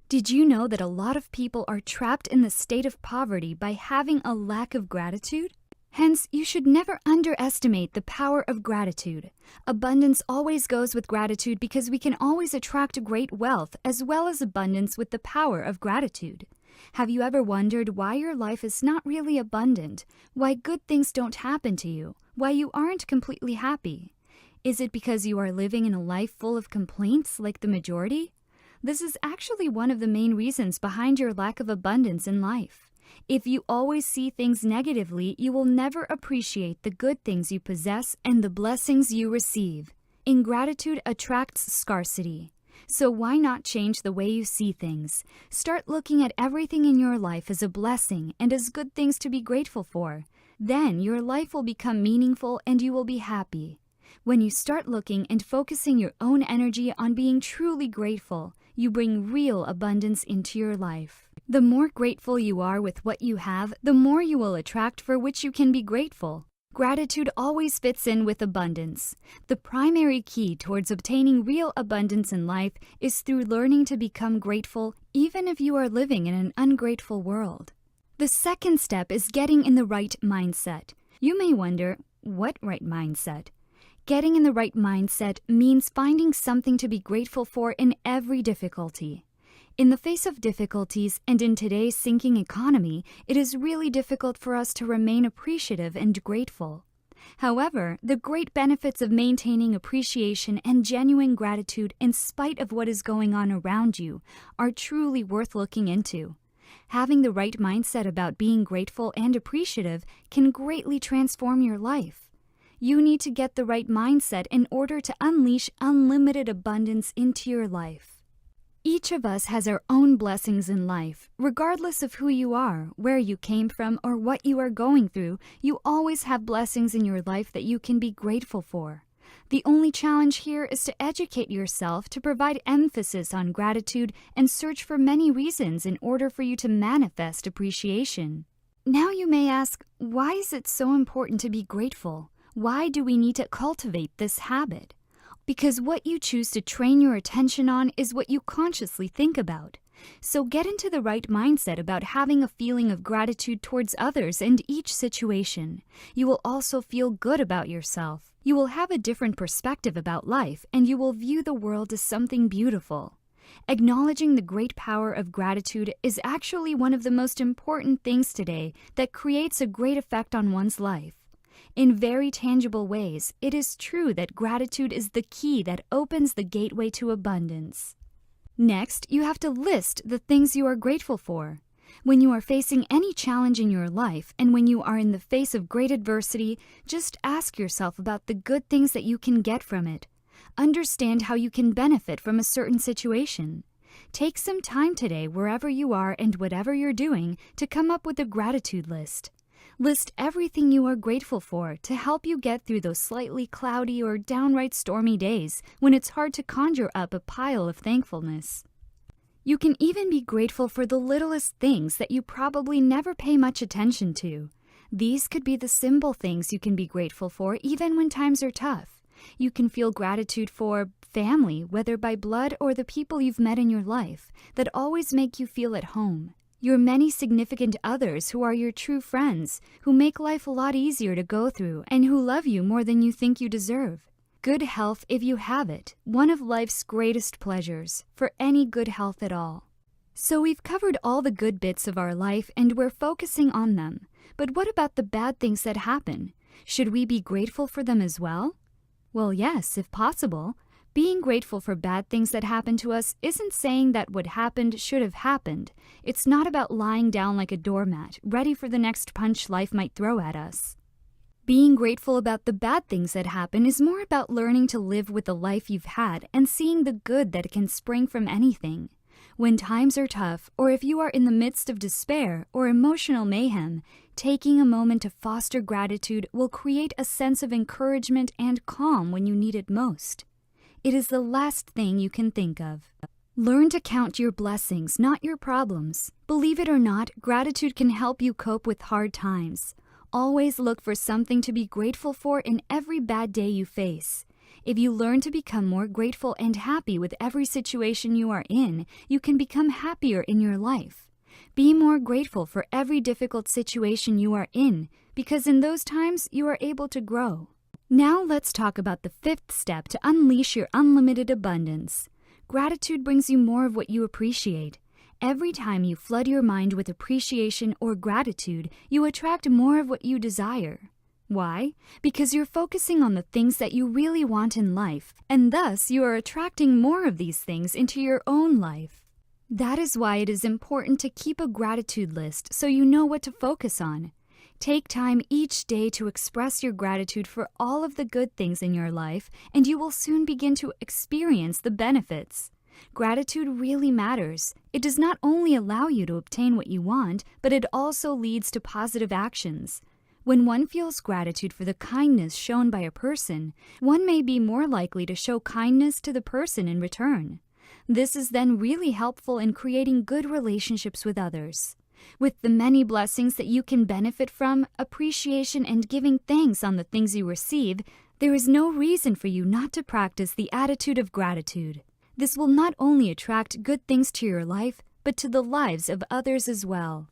Did you know that a lot of people are trapped in the state of poverty by having a lack of gratitude? Hence, you should never underestimate the power of gratitude. Abundance always goes with gratitude because we can always attract great wealth as well as abundance with the power of gratitude. Have you ever wondered why your life is not really abundant? Why good things don't happen to you? Why you aren't completely happy? Is it because you are living in a life full of complaints like the majority? This is actually one of the main reasons behind your lack of abundance in life. If you always see things negatively, you will never appreciate the good things you possess and the blessings you receive. Ingratitude attracts scarcity. So why not change the way you see things? Start looking at everything in your life as a blessing and as good things to be grateful for. Then your life will become meaningful and you will be happy. When you start looking and focusing your own energy on being truly grateful, you bring real abundance into your life. The more grateful you are with what you have, the more you will attract for which you can be grateful. Gratitude always fits in with abundance. The primary key towards obtaining real abundance in life is through learning to become grateful even if you are living in an ungrateful world. The second step is getting in the right mindset. You may wonder, what right mindset? Getting in the right mindset means finding something to be grateful for in every difficulty. In the face of difficulties and in today's sinking economy, it is really difficult for us to remain appreciative and grateful. However, the great benefits of maintaining appreciation and genuine gratitude in spite of what is going on around you are truly worth looking into. Having the right mindset about being grateful and appreciative can greatly transform your life. You need to get the right mindset in order to unleash unlimited abundance into your life. Each of us has our own blessings in life. Regardless of who you are, where you came from, or what you are going through, you always have blessings in your life that you can be grateful for. The only challenge here is to educate yourself to provide emphasis on gratitude and search for many reasons in order for you to manifest appreciation. Now you may ask, why is it so important to be grateful? Why do we need to cultivate this habit? Because what you choose to train your attention on is what you consciously think about. So get into the right mindset about having a feeling of gratitude towards others and each situation. You will also feel good about yourself. You will have a different perspective about life, and you will view the world as something beautiful. Acknowledging the great power of gratitude is actually one of the most important things today that creates a great effect on one's life. In very tangible ways, it is true that gratitude is the key that opens the gateway to abundance. Next, you have to list the things you are grateful for. When you are facing any challenge in your life and when you are in the face of great adversity, just ask yourself about the good things that you can get from it. Understand how you can benefit from a certain situation. Take some time today, wherever you are and whatever you're doing, to come up with a gratitude list. List everything you are grateful for to help you get through those slightly cloudy or downright stormy days when it's hard to conjure up a pile of thankfulness. You can even be grateful for the littlest things that you probably never pay much attention to. These could be the simple things you can be grateful for even when times are tough. You can feel gratitude for family, whether by blood or the people you've met in your life, that always make you feel at home. Your many significant others who are your true friends, who make life a lot easier to go through and who love you more than you think you deserve. Good health, if you have it, one of life's greatest pleasures, for any good health at all. So we've covered all the good bits of our life and we're focusing on them. But what about the bad things that happen? Should we be grateful for them as well? Well, yes, if possible. Being grateful for bad things that happen to us isn't saying that what happened should have happened. It's not about lying down like a doormat, ready for the next punch life might throw at us. Being grateful about the bad things that happen is more about learning to live with the life you've had and seeing the good that can spring from anything. When times are tough, or if you are in the midst of despair or emotional mayhem, taking a moment to foster gratitude will create a sense of encouragement and calm when you need it most. It is the last thing you can think of. Learn to count your blessings, not your problems. Believe it or not, gratitude can help you cope with hard times. Always look for something to be grateful for in every bad day you face. If you learn to become more grateful and happy with every situation you are in, you can become happier in your life. Be more grateful for every difficult situation you are in, because in those times you are able to grow. Now let's talk about the fifth step to unleash your unlimited abundance. Gratitude brings you more of what you appreciate. Every time you flood your mind with appreciation or gratitude, you attract more of what you desire. Why? Because you're focusing on the things that you really want in life, and thus you are attracting more of these things into your own life. That is why it is important to keep a gratitude list so you know what to focus on. Take time each day to express your gratitude for all of the good things in your life, and you will soon begin to experience the benefits. Gratitude really matters. It does not only allow you to obtain what you want, but it also leads to positive actions. When one feels gratitude for the kindness shown by a person, one may be more likely to show kindness to the person in return. This is then really helpful in creating good relationships with others. With the many blessings that you can benefit from, appreciation and giving thanks on the things you receive, there is no reason for you not to practice the attitude of gratitude. This will not only attract good things to your life, but to the lives of others as well.